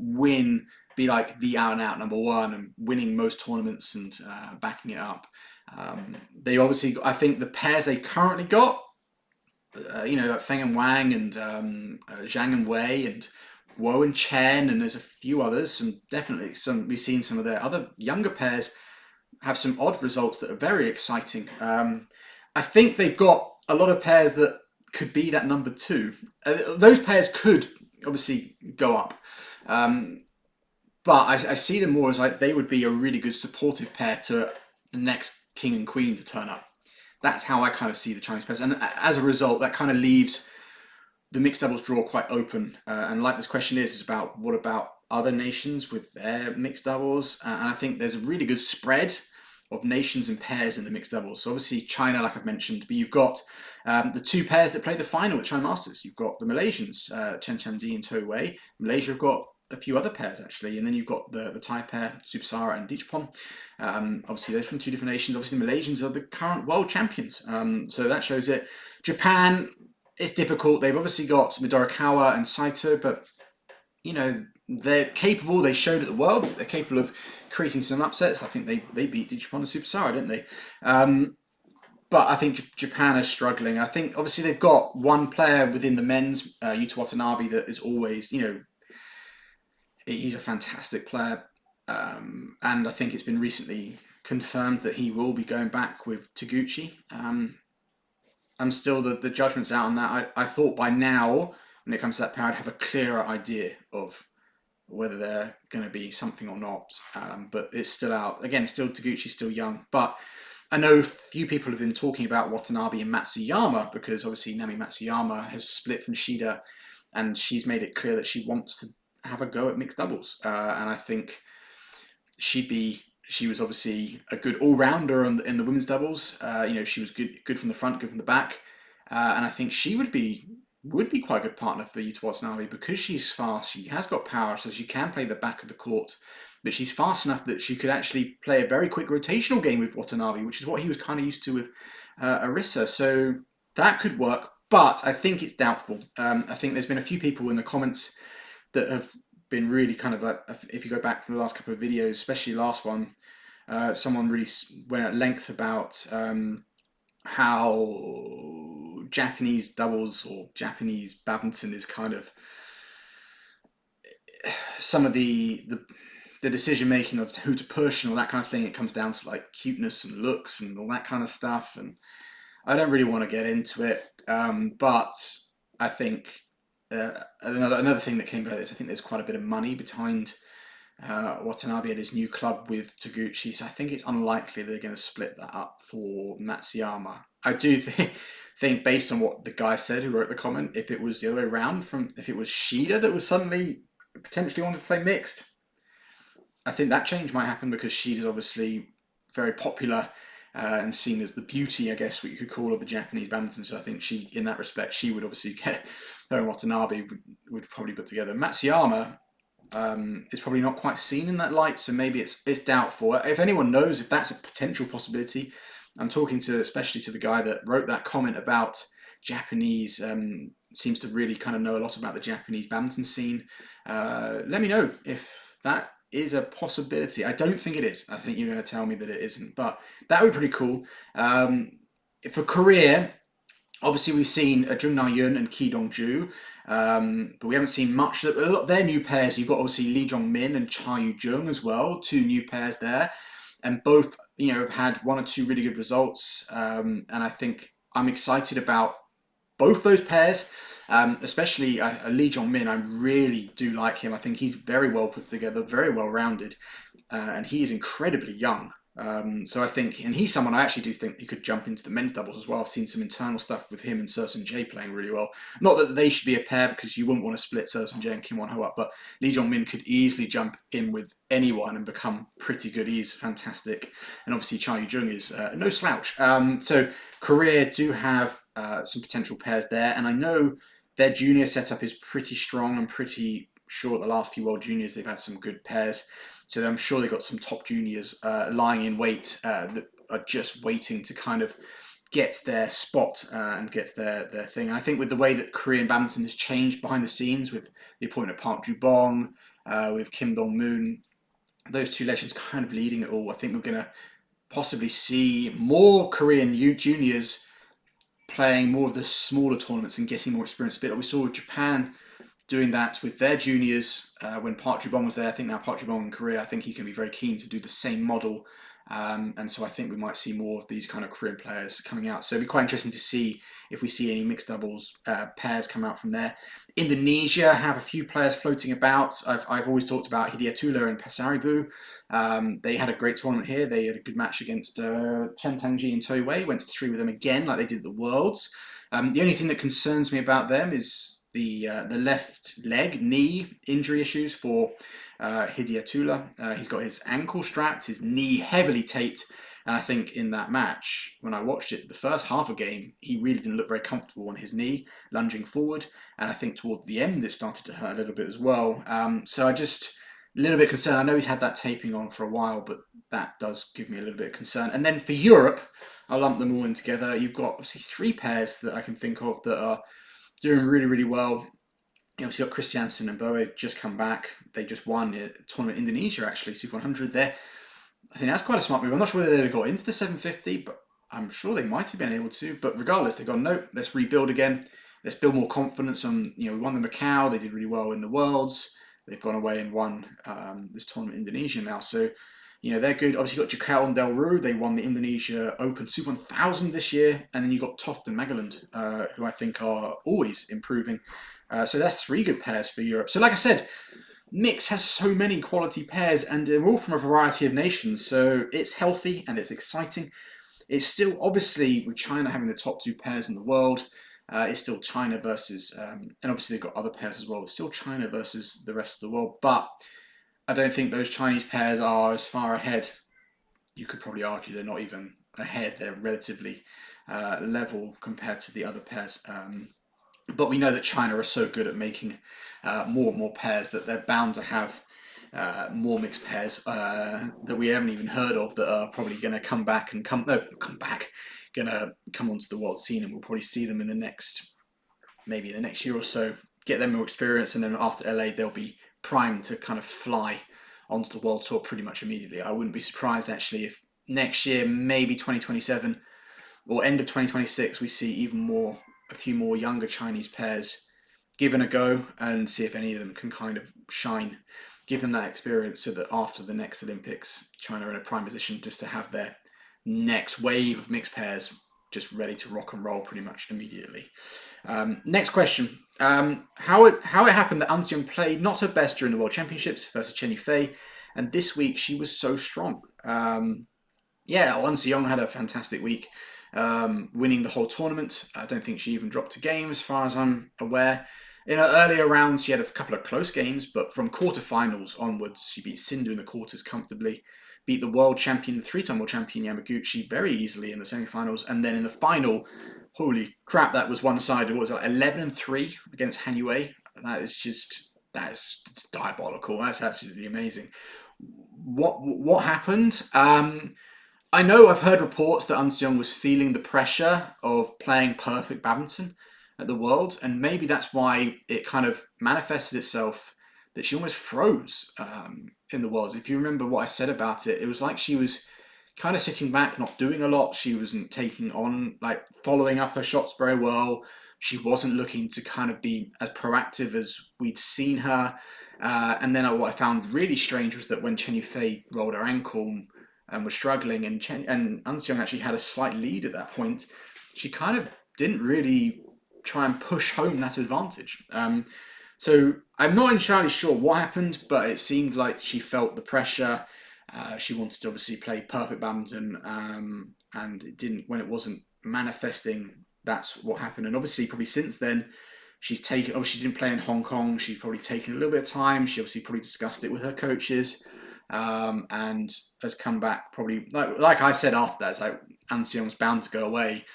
be like the out and out number one and winning most tournaments and backing it up. They obviously, I think the pairs they currently got, like Feng and Wang and Zhang and Wei and Wo and Chen, and there's a few others, and definitely we've seen some of their other younger pairs have some odd results that are very exciting. I think they've got a lot of pairs that could be that number 2. Those pairs could obviously go up. But I see them more as like they would be a really good supportive pair to the next king and queen to turn up. That's how I kind of see the Chinese pairs. And as a result, that kind of leaves the mixed doubles draw quite open. And like this question is about what about other nations with their mixed doubles? And I think there's a really good spread of nations and pairs in the mixed doubles. So obviously China, like I've mentioned, but you've got the 2 pairs that played the final at China Masters. You've got the Malaysians, Chen Chanzi and To Wei. Malaysia have got a few other pairs actually, and then you've got the Thai pair, Subsara and Dichpon. Obviously they're from 2 different nations. Obviously the Malaysians are the current world champions, so that shows it. Japan, it's difficult. They've obviously got Midorikawa and Saito, but they're capable. They showed at the Worlds they're capable of creating some upsets. I think they beat Dichpon and Subsara, didn't they? But I think Japan is struggling. I think obviously they've got one player within the men's, Yuta Watanabe, that is always, he's a fantastic player. And I think it's been recently confirmed that he will be going back with Taguchi. I'm still, the judgment's out on that. I thought by now, when it comes to that pair, I'd have a clearer idea of whether they're going to be something or not. But it's still out. Again, Taguchi's still young. But I know a few people have been talking about Watanabe and Matsuyama, because obviously Nami Matsuyama has split from Shida, and she's made it clear that she wants to have a go at mixed doubles. And I think she was obviously a good all-rounder in the women's doubles. She was good from the front, good from the back. And I think she would be quite a good partner for Yuta Watanabe, because she's fast. She has got power, so she can play the back of the court. But she's fast enough that she could actually play a very quick rotational game with Watanabe, which is what he was kind of used to with Arisa. So that could work, but I think it's doubtful. I think there's been a few people in the comments that have been really kind of like, if you go back to the last couple of videos, especially the last one, someone really went at length about how Japanese doubles or Japanese badminton is kind of some of the decision making of who to push and all that kind of thing. It comes down to like cuteness and looks and all that kind of stuff, and I don't really want to get into it. But I think another thing that came out of this, I think there's quite a bit of money behind Watanabe at his new club with Taguchi, so I think it's unlikely they're going to split that up for Matsuyama. I do think, based on what the guy said who wrote the comment, if it was the other way around, if it was Shida that was suddenly potentially wanted to play mixed, I think that change might happen because Shida's obviously very popular and seen as the beauty, I guess, what you could call, of the Japanese badminton. So I think she, in that respect, she would obviously get her and Watanabe would probably put together. Matsuyama is probably not quite seen in that light, so maybe it's doubtful. If anyone knows if that's a potential possibility, I'm talking to especially to the guy that wrote that comment about Japanese. Seems to really kind of know a lot about the Japanese badminton scene. Let me know if that is a possibility. I don't think it is. I think you're going to tell me that it isn't, but that would be pretty cool. For Korea, obviously we've seen Jung Na-yeon and Ki Dong-ju, but we haven't seen much. A lot of their new pairs, you've got obviously Lee Jong-min and Cha Yu-jung as well, two new pairs there, and both have had one or two really good results, and I think I'm excited about both those pairs. Especially Lee Jong-min, I really do like him. I think he's very well put together, very well rounded, and he is incredibly young. So I think, and he's someone I actually do think he could jump into the men's doubles as well. I've seen some internal stuff with him and Seung Jae playing really well. Not that they should be a pair, because you wouldn't want to split Seung Jae and Kim Won Ho up, but Lee Jong-min could easily jump in with anyone and become pretty good. He's fantastic. And obviously Cha Yu-jung is no slouch. So Korea do have some potential pairs there, and I know their junior setup is pretty strong. I'm pretty sure the last few World Juniors they've had some good pairs. So I'm sure they've got some top juniors lying in wait that are just waiting to kind of get their spot and get their thing. And I think with the way that Korean badminton has changed behind the scenes, with the appointment of Park Ju-bong, with Kim Dong-moon, those two legends kind of leading it all, I think we're going to possibly see more Korean juniors playing more of the smaller tournaments and getting more experience. A bit like we saw with Japan doing that with their juniors when Park Ju-bong was there. I think now Park Ju-bong in Korea, I think he's going to be very keen to do the same model. And so I think we might see more of these kind of Korean players coming out. So it'll be quite interesting to see if we see any mixed doubles pairs come out from there. Indonesia have a few players floating about. I've always talked about Hidiatula and Pasaribu. They had a great tournament here. They had a good match against Chen Tangji and Toi Wei. Went to 3 with them again, like they did at the Worlds. The only thing that concerns me about them is the left leg, knee injury issues for Hidiatula. He's got his ankle strapped, his knee heavily taped, and I think in that match, when I watched it, the first half of the game, he really didn't look very comfortable on his knee, lunging forward, and I think towards the end it started to hurt a little bit as well. So I just a little bit concerned. I know he's had that taping on for a while, but that does give me a little bit of concern. And then for Europe, I'll lump them all in together. You've got obviously 3 pairs that I can think of that are doing really, really well. You obviously got Christiansen and Boe just come back. They just won a tournament in Indonesia, actually, Super 100 there. I think that's quite a smart move. I'm not sure whether they'd have got into the 750, but I'm sure they might have been able to. But regardless, they've gone, nope, let's rebuild again. Let's build more confidence on, we won the Macau. They did really well in the Worlds. They've gone away and won this tournament in Indonesia now. So, they're good. Obviously, you've got Jaquel and Del Rue. They won the Indonesia Open Super 1000 this year. And then you've got Toft and Magaland, who I think are always improving. So that's 3 good pairs for Europe. So like I said, Mix has so many quality pairs, and they're all from a variety of nations. So it's healthy and it's exciting. It's still, obviously, with China having the top 2 pairs in the world, it's still China versus, and obviously they've got other pairs as well. It's still China versus the rest of the world. But I don't think those Chinese pairs are as far ahead. You could probably argue they're not even ahead. They're relatively level compared to the other pairs. But we know that China are so good at making more and more pairs that they're bound to have more mixed pairs that we haven't even heard of that are probably going to come back, going to come onto the world scene, and we'll probably see them in the next year or so, get them more experience, and then after LA they'll be primed to kind of fly onto the world tour pretty much immediately. I wouldn't be surprised actually if next year, maybe 2027 or end of 2026, we see a few more younger Chinese pairs given a go, and see if any of them can kind of shine, give them that experience, so that after the next Olympics, China are in a prime position just to have their next wave of mixed pairs just ready to rock and roll pretty much immediately. Next question. How it happened that Seung played not her best during the World Championships versus Chen Yifei, and this week she was so strong. Yeah, Seung had a fantastic week, winning the whole tournament. I don't think she even dropped a game as far as I'm aware. In her earlier rounds, she had a couple of close games, but from quarterfinals onwards, she beat Sindhu in the quarters comfortably, beat the world champion, the three-time world champion Yamaguchi very easily in the semi-finals, and then in the final, holy crap, that was one-sided. What was it, 11-3 against Han Yue? That's diabolical. That's absolutely amazing. What happened? I know I've heard reports that Seung was feeling the pressure of playing perfect badminton at the Worlds, and maybe that's why it kind of manifested itself that she almost froze in the Worlds. If you remember what I said about it, it was like she was kind of sitting back, not doing a lot. She wasn't taking on, like, following up her shots very well. She wasn't looking to kind of be as proactive as we'd seen her. And then what I found really strange was that when Chen Yufei rolled her ankle and was struggling, and Seung actually had a slight lead at that point, she kind of didn't really try and push home that advantage. So I'm not entirely sure what happened, but it seemed like she felt the pressure. She wanted to obviously play perfect badminton, and it didn't, when it wasn't manifesting. That's what happened. And obviously, probably since then, she's taken. Obviously, she didn't play in Hong Kong. She's probably taken a little bit of time. She obviously probably discussed it with her coaches, and has come back. Probably like I said after that, it's like Seung's bound to go away.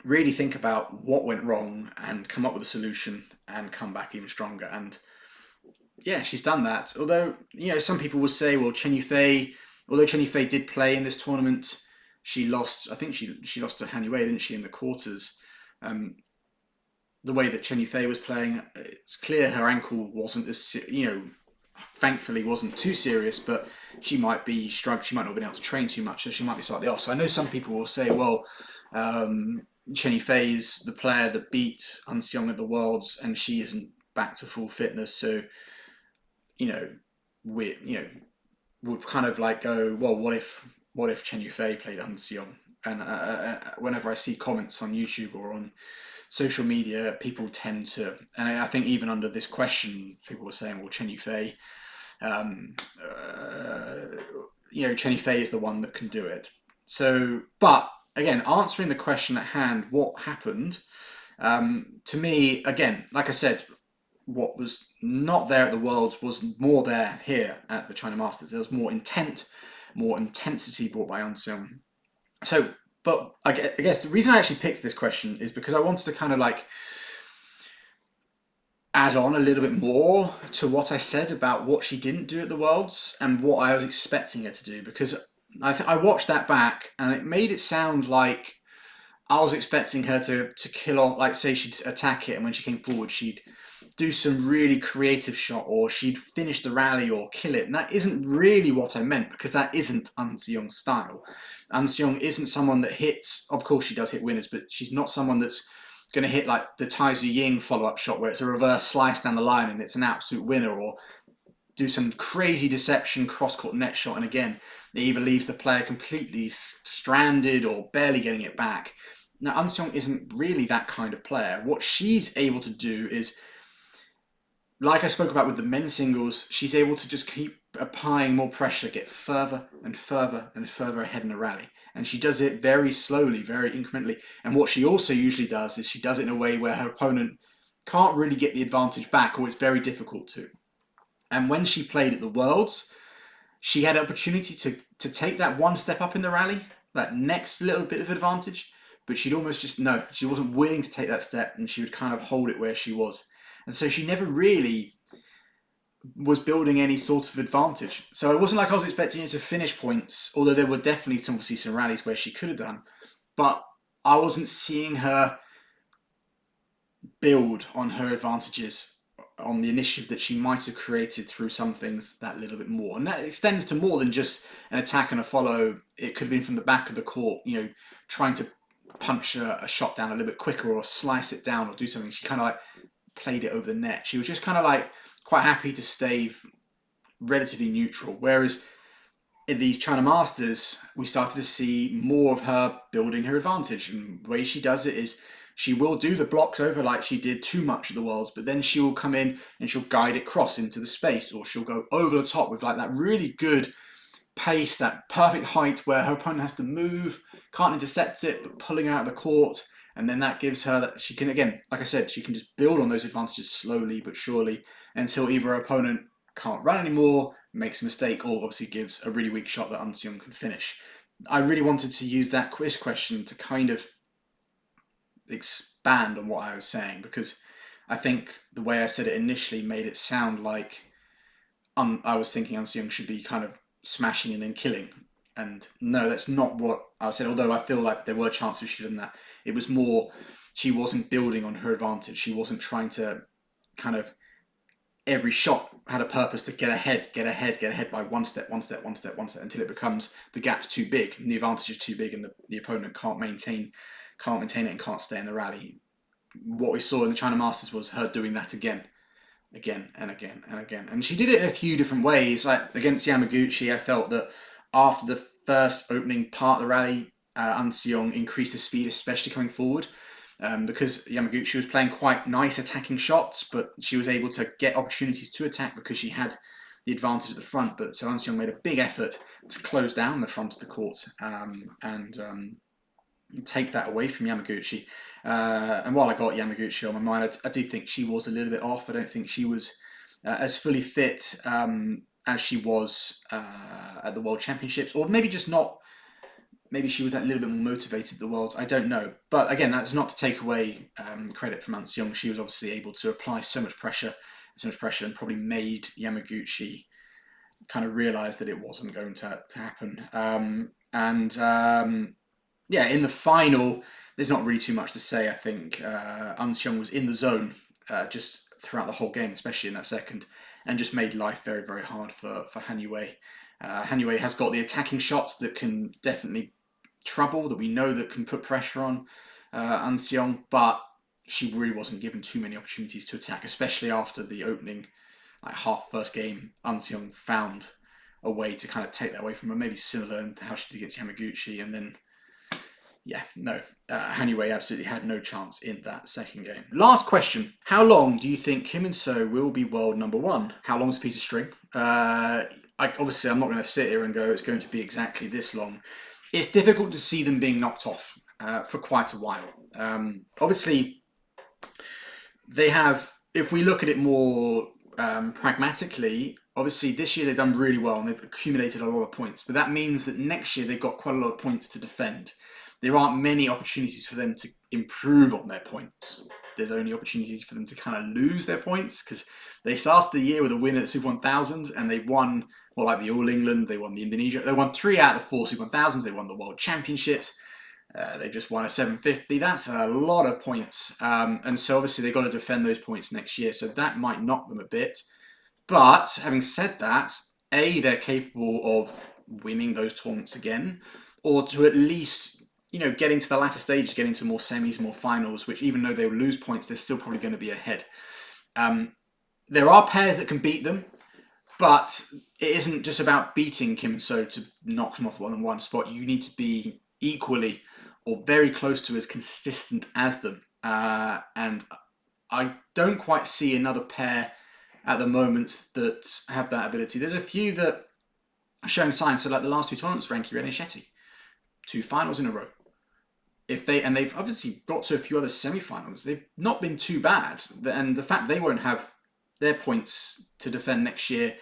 Really think about what went wrong and come up with a solution and come back even stronger. And yeah, she's done that. Although, some people will say, well, although Chen Yufei did play in this tournament, she lost. I think she lost to Han Yue, didn't she, in the quarters? The way that Chen Yufei was playing, it's clear her ankle wasn't as, thankfully wasn't too serious, but she might be struggling. She might not have been able to train too much, so she might be slightly off. So I know some people will say, well, Chen Yufei is the player that beat Seung at the Worlds, and she isn't back to full fitness. So, we would kind of like go, well, what if Chen Yufei played Seung? And whenever I see comments on YouTube or on social media, people tend to, and I think even under this question, people were saying, well, Chen Yufei, Chen Yufei is the one that can do it. So, but again, answering the question at hand, what happened? To me, again, like I said, what was not there at the Worlds was more there here at the China Masters. There was more intent, more intensity brought by Seung. So, but I guess the reason I actually picked this question is because I wanted to kind of like add on a little bit more to what I said about what she didn't do at the Worlds and what I was expecting her to do, because I watched that back and it made it sound like I was expecting her to kill off, like say she'd attack it, and when she came forward she'd do some really creative shot, or she'd finish the rally or kill it. And that isn't really what I meant, because that isn't Seung's style. Seung isn't someone that hits, of course she does hit winners, but she's not someone that's going to hit like the Tai Tzu Ying follow-up shot where it's a reverse slice down the line and it's an absolute winner, or do some crazy deception cross-court net shot, and again, it either leaves the player completely stranded or barely getting it back. Now, Seung isn't really that kind of player. What she's able to do is, like I spoke about with the men's singles, she's able to just keep applying more pressure, get further and further and further ahead in the rally. And she does it very slowly, very incrementally. And what she also usually does is she does it in a way where her opponent can't really get the advantage back, or it's very difficult to. And when she played at the Worlds, she had an opportunity to take that one step up in the rally, that next little bit of advantage, but she'd almost just, no, she wasn't willing to take that step, and she would kind of hold it where she was. And so she never really was building any sort of advantage. So it wasn't like I was expecting her to finish points, although there were definitely some rallies where she could have done. But I wasn't seeing her build on her advantages, on the initiative that she might have created through some things that little bit more. And that extends to more than just an attack and a follow. It could have been from the back of the court, trying to punch a shot down a little bit quicker, or slice it down, or do something. She kind of like played it over the net. She was just kind of like quite happy to stay relatively neutral. Whereas in these China Masters, we started to see more of her building her advantage. And the way she does it is she will do the blocks over like she did too much at the Worlds, but then she will come in and she'll guide it cross into the space, or she'll go over the top with like that really good pace, that perfect height where her opponent has to move, can't intercept it, but pulling her out of the court. And then that gives her that she can, again, like I said, she can just build on those advantages slowly but surely until either her opponent can't run anymore, makes a mistake, or obviously gives a really weak shot that Seung can finish. I really wanted to use that quiz question to kind of expand on what I was saying, because I think the way I said it initially made it sound like I was thinking Seung should be kind of smashing and then killing. And no, that's not what I said, although I feel like there were chances she could have done that. It was more, she wasn't building on her advantage. She wasn't trying to kind of, every shot had a purpose to get ahead by one step, until it becomes, the gap's too big and the advantage is too big and the opponent can't maintain it and can't stay in the rally. What we saw in the China Masters was her doing that again and again. And she did it in a few different ways. Like against Yamaguchi, I felt that after the first opening part of the rally, Seung increased the speed, especially coming forward, because Yamaguchi was playing quite nice attacking shots, but she was able to get opportunities to attack because she had the advantage at the front. But so Seung made a big effort to close down the front of the court and take that away from Yamaguchi. And while I got Yamaguchi on my mind, I do think she was a little bit off. I don't think she was as fully fit as she was at the World Championships, or maybe just not. Maybe she was a little bit more motivated at the Worlds. I don't know. But again, that's not to take away credit from Seung. She was obviously able to apply so much pressure, and probably made Yamaguchi kind of realise that it wasn't going to happen. Yeah, in the final, there's not really too much to say. I think Seung was in the zone just throughout the whole game, especially in that second, and just made life very, very hard for Han Yue. Han Yue has got the attacking shots that can definitely trouble, that we know that can put pressure on Seung, but she really wasn't given too many opportunities to attack, especially after the opening half first game. Seung found a way to kind of take that away from her, maybe similar to how she did against Yamaguchi, and then Han Yue absolutely had no chance in that second game. Last question. How long do you think Kim and So will be world number one? How long's a piece of string? Obviously, I'm not going to sit here and go, it's going to be exactly this long. It's difficult to see them being knocked off for quite a while. Obviously, they have, if we look at it more pragmatically, obviously this year they've done really well and they've accumulated a lot of points. But that means that next year they've got quite a lot of points to defend. There aren't many opportunities for them to improve on their points. There's only opportunities for them to kind of lose their points, because they started the year with a win at Super 1000 and they've won, well, like the All England, they won the Indonesia, they won 3 out of the 4 Super 1000s, they won the World Championships, they just won a 750. That's a lot of points. And so obviously they've got to defend those points next year, so that might knock them a bit. But having said that, they're capable of winning those tournaments again, or to at least, getting to the latter stages, getting to more semis, more finals, which even though they'll lose points, they're still probably going to be ahead. There are pairs that can beat them, but it isn't just about beating Kim and So to knock them off one spot. You need to be equally or very close to as consistent as them. And I don't quite see another pair at the moment that have that ability. There's a few that are showing signs. So like the last 2 tournaments, Ren Xiang 2 finals in a row. They've obviously got to a few other semi-finals. They've not been too bad, and the fact they won't have their points to defend next year,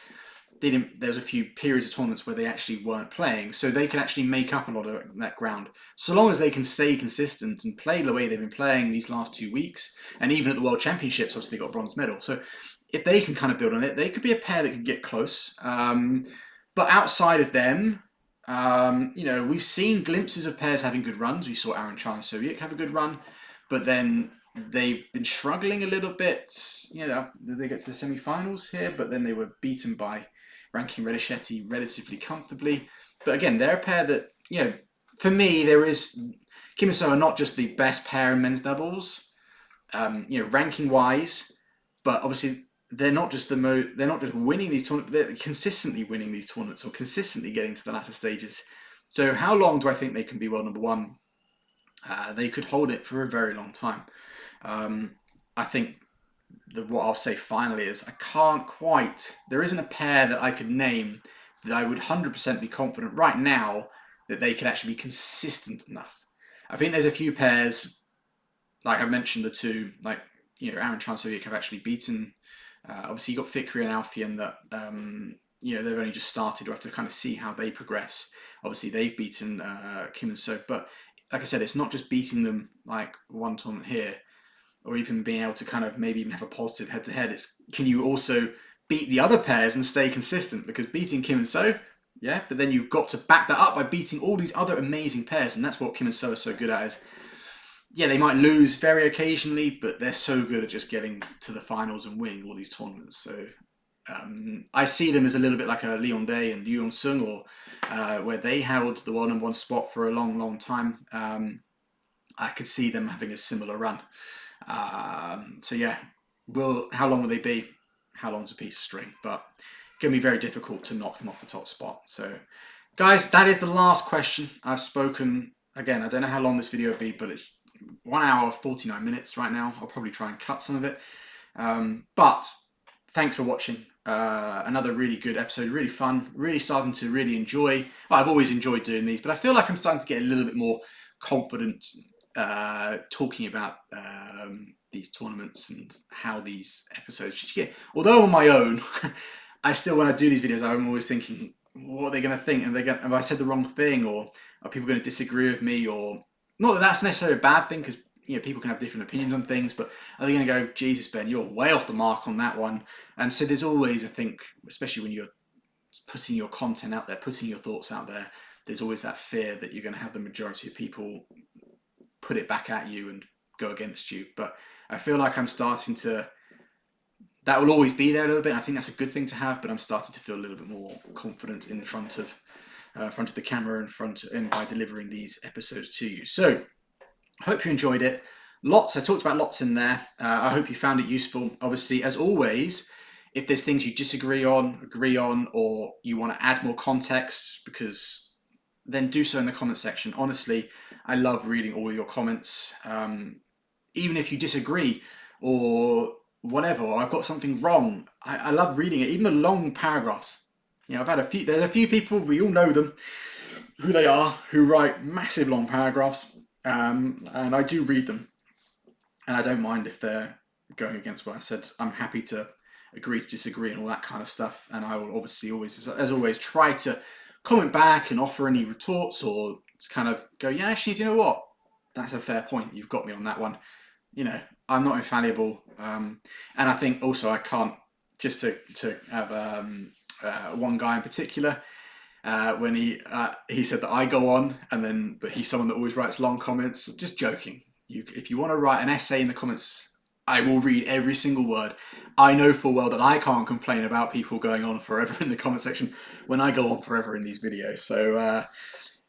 there's a few periods of tournaments where they actually weren't playing, so they can actually make up a lot of that ground. So long as they can stay consistent and play the way they've been playing these last 2 weeks, and even at the World Championships, obviously they got a bronze medal. So if they can kind of build on it, they could be a pair that could get close. But outside of them, we've seen glimpses of pairs having good runs. We saw Aaron Chai and Soviet have a good run, but then they've been struggling a little bit. They get to the semi-finals here, but then they were beaten by Ranking Redishetti relatively comfortably. But again, they're a pair that, for me, Kim and So are not just the best pair in men's doubles, ranking-wise, but obviously they're not just they're not just winning these tournaments, they're consistently winning these tournaments or consistently getting to the latter stages. So how long do I think they can be world number one? They could hold it for a very long time. I think what I'll say finally is I can't quite. There isn't a pair that I could name that I would 100% be confident right now that they could actually be consistent enough. I think there's a few pairs, like I mentioned, the two, like Aaron Chan Soyik have actually beaten. Obviously, you got Fikri and Alfian that they've only just started. We'll have to kind of see how they progress. Obviously, they've beaten Kim and So, but like I said, it's not just beating them like one tournament here, or even being able to kind of maybe even have a positive head-to-head. It's can you also beat the other pairs and stay consistent? Because beating Kim and So, yeah, but then you've got to back that up by beating all these other amazing pairs, and that's what Kim and So are so good at. Is yeah, they might lose very occasionally, but they're so good at just getting to the finals and winning all these tournaments. So I see them as a little bit like a Leon Day and Yoo Seung, or where they held the world number one spot for a long, long time. I could see them having a similar run. So yeah, how long will they be? How long's a piece of string? But it's going to be very difficult to knock them off the top spot. So guys, that is the last question. I've spoken, again, I don't know how long this video will be, but it's 1 hour, 49 minutes right now. I'll probably try and cut some of it. But thanks for watching. Another really good episode, really fun, really starting to really enjoy. Well, I've always enjoyed doing these, but I feel like I'm starting to get a little bit more confident talking about these tournaments and how these episodes should get. Although on my own, I still, when I do these videos, I'm always thinking, what are they going to think? Have I said the wrong thing, or are people going to disagree with me? Or not that that's necessarily a bad thing, because people can have different opinions on things, but are they going to go, Jesus, Ben, you're way off the mark on that one? And so there's always, I think, especially when you're putting your content out there, putting your thoughts out there, there's always that fear that you're going to have the majority of people put it back at you and go against you. But I feel like I'm starting to, that will always be there a little bit. I think that's a good thing to have, but I'm starting to feel a little bit more confident in front of the camera, and by delivering these episodes to you. So I hope you enjoyed it. I talked about lots in there. I hope you found it useful. Obviously, as always, if there's things you disagree on, agree on, or you want to add more context, then do so in the comment section. Honestly, I love reading all your comments. Even if you disagree or whatever, or I've got something wrong, I love reading it. Even the long paragraphs. I've had there's a few people, we all know them, who they are, who write massive long paragraphs. And I do read them, and I don't mind if they're going against what I said. I'm happy to agree to disagree and all that kind of stuff, and I will obviously always, as always, try to comment back and offer any retorts, or to kind of go, yeah, actually, do you know what? That's a fair point. You've got me on that one. I'm not infallible, and I think also I can't just to have one guy in particular. When he said that I go on, but he's someone that always writes long comments. Just joking. If you want to write an essay in the comments, I will read every single word. I know full well that I can't complain about people going on forever in the comment section when I go on forever in these videos. So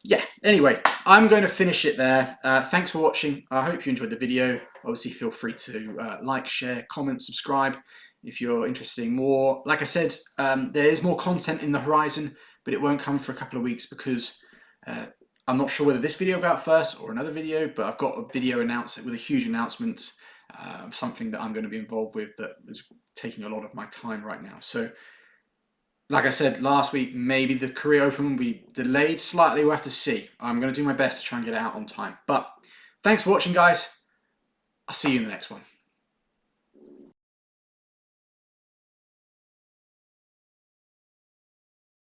yeah, anyway, I'm going to finish it there. Thanks for watching. I hope you enjoyed the video. Obviously, feel free to like, share, comment, subscribe if you're interested in more. Like I said, there is more content in the horizon, but it won't come for a couple of weeks because I'm not sure whether this video will go out first or another video, but I've got a video with a huge announcement of something that I'm going to be involved with that is taking a lot of my time right now. So like I said last week, maybe the Korea Open will be delayed slightly. We'll have to see. I'm going to do my best to try and get it out on time. But thanks for watching, guys. I'll see you in the next one.